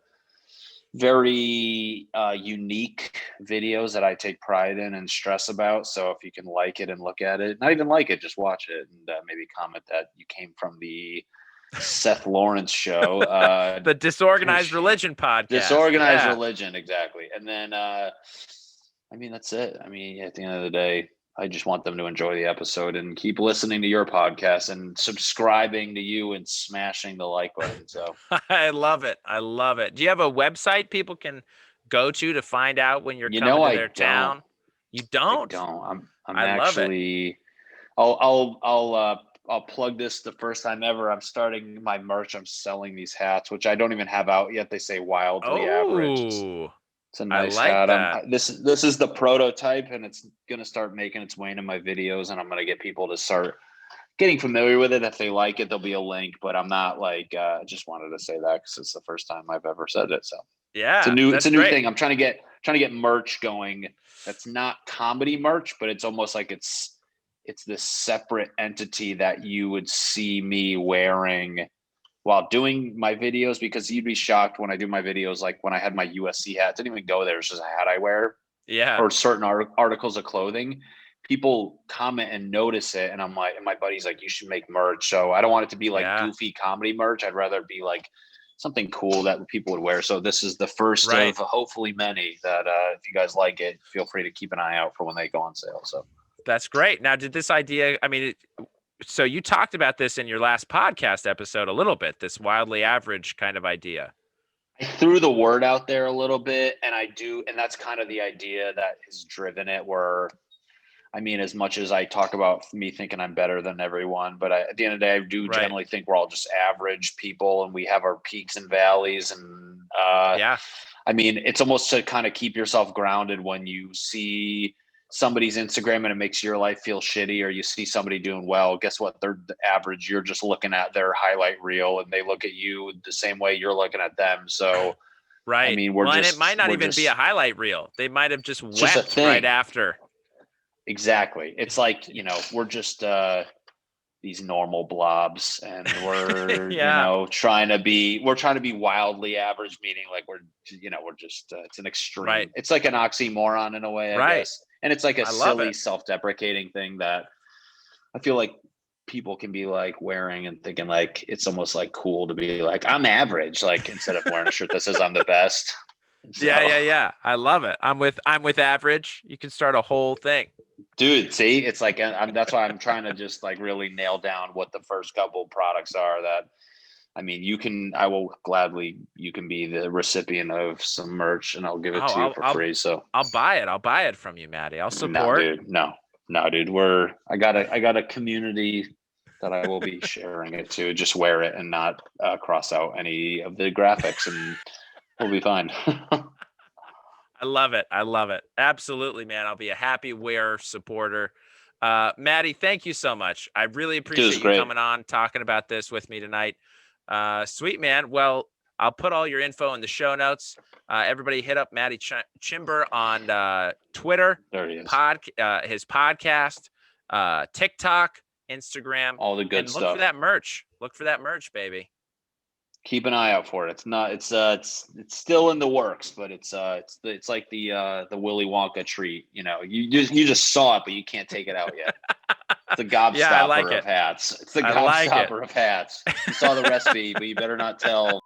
very unique videos that I take pride in and stress about. So if you can like it and look at it, not even like it, just watch it and maybe comment that you came from the Seth Lawrence show, the Disorganized Religion podcast. Disorganized Religion, exactly. And then that's it. At the end of the day, I just want them to enjoy the episode and keep listening to your podcast and subscribing to you and smashing the like button. So I love it. Do you have a website people can go to find out when you're coming to their town? You don't? I don't. I'm actually I'll plug this the first time ever. I'm starting my merch. I'm selling these hats, which I don't even have out yet. They say wildly average. It's a nice hat. This is the prototype, and it's going to start making its way into my videos, and I'm going to get people to start getting familiar with it. If they like it, there'll be a link, but I'm not I just wanted to say that because it's the first time I've ever said it. So yeah, it's a new thing. I'm trying to get merch going. That's not comedy merch, but it's almost like it's this separate entity that you would see me wearing while doing my videos, because you'd be shocked when I do my videos. Like when I had my USC hat, didn't even go there. It's just a hat I wear. Yeah. Or certain articles of clothing. People comment and notice it. And I'm like, and my buddy's like, you should make merch. So I don't want it to be like goofy comedy merch. I'd rather be like something cool that people would wear. So this is the first of hopefully many that if you guys like it, feel free to keep an eye out for when they go on sale. So. That's great. Now, did this idea, so you talked about this in your last podcast episode a little bit, this wildly average kind of idea. I threw the word out there a little bit, and that's kind of the idea that has driven it, where, I mean, as much as I talk about me thinking I'm better than everyone, but at the end of the day, I do generally think we're all just average people, and we have our peaks and valleys. And I mean, it's almost to kind of keep yourself grounded when you see somebody's Instagram and it makes your life feel shitty, or you see somebody doing well. Guess what? They're the average. You're just looking at their highlight reel, and they look at you the same way you're looking at them. So, right. I mean, and it might not even be a highlight reel. They might have just wept right after. Exactly. It's like, we're just these normal blobs, and we're trying to be wildly average, meaning like we're just it's an extreme. Right. It's like an oxymoron in a way, I guess. And it's like a silly self-deprecating thing that I feel like people can be like wearing and thinking like it's almost like cool to be like, I'm average, like instead of wearing a shirt that says I'm the best. So, yeah. I love it. I'm with average. You can start a whole thing. Dude, see, it's like that's why I'm trying to just like really nail down what the first couple products are that, I mean, you can be the recipient of some merch, and I'll give it to you for free. So I'll buy it. I'll buy it from you, Matty. I'll support. No, dude. I got a community that I will be sharing it to. Just wear it and not cross out any of the graphics, and we'll be fine. I love it. Absolutely, man. I'll be a happy wearer supporter. Matty, thank you so much. I really appreciate you coming on, talking about this with me tonight. Sweet, man. Well, I'll put all your info in the show notes. Everybody hit up Matty Chymbor on Twitter. There he is. His podcast, TikTok, Instagram. All the good stuff. stuff. Look for that merch, baby. Keep an eye out for it. It's still in the works, but it's like the Willy Wonka treat. You just saw it, but you can't take it out yet. It's the gobstopper of hats. It's the gobstopper of hats. You saw the recipe, but you better not tell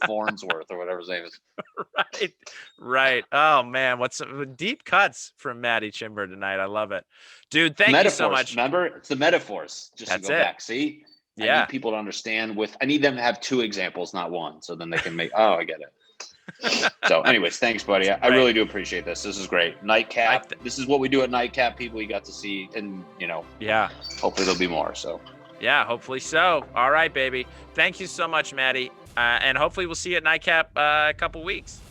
Farnsworth or whatever his name is. Right. Oh man, what's deep cuts from Matty Chymbor tonight? I love it, dude. Thank you so much. Remember, it's the metaphors. Just to go back. See. I need people to understand I need them to have two examples, not one. So then they can make, I get it. So anyways, thanks, buddy. I really do appreciate this. This is great. Nightcap. This is what we do at Nightcap. People you got to see, and hopefully there'll be more. So yeah, hopefully so. All right, baby. Thank you so much, Matty. And hopefully we'll see you at Nightcap a couple weeks.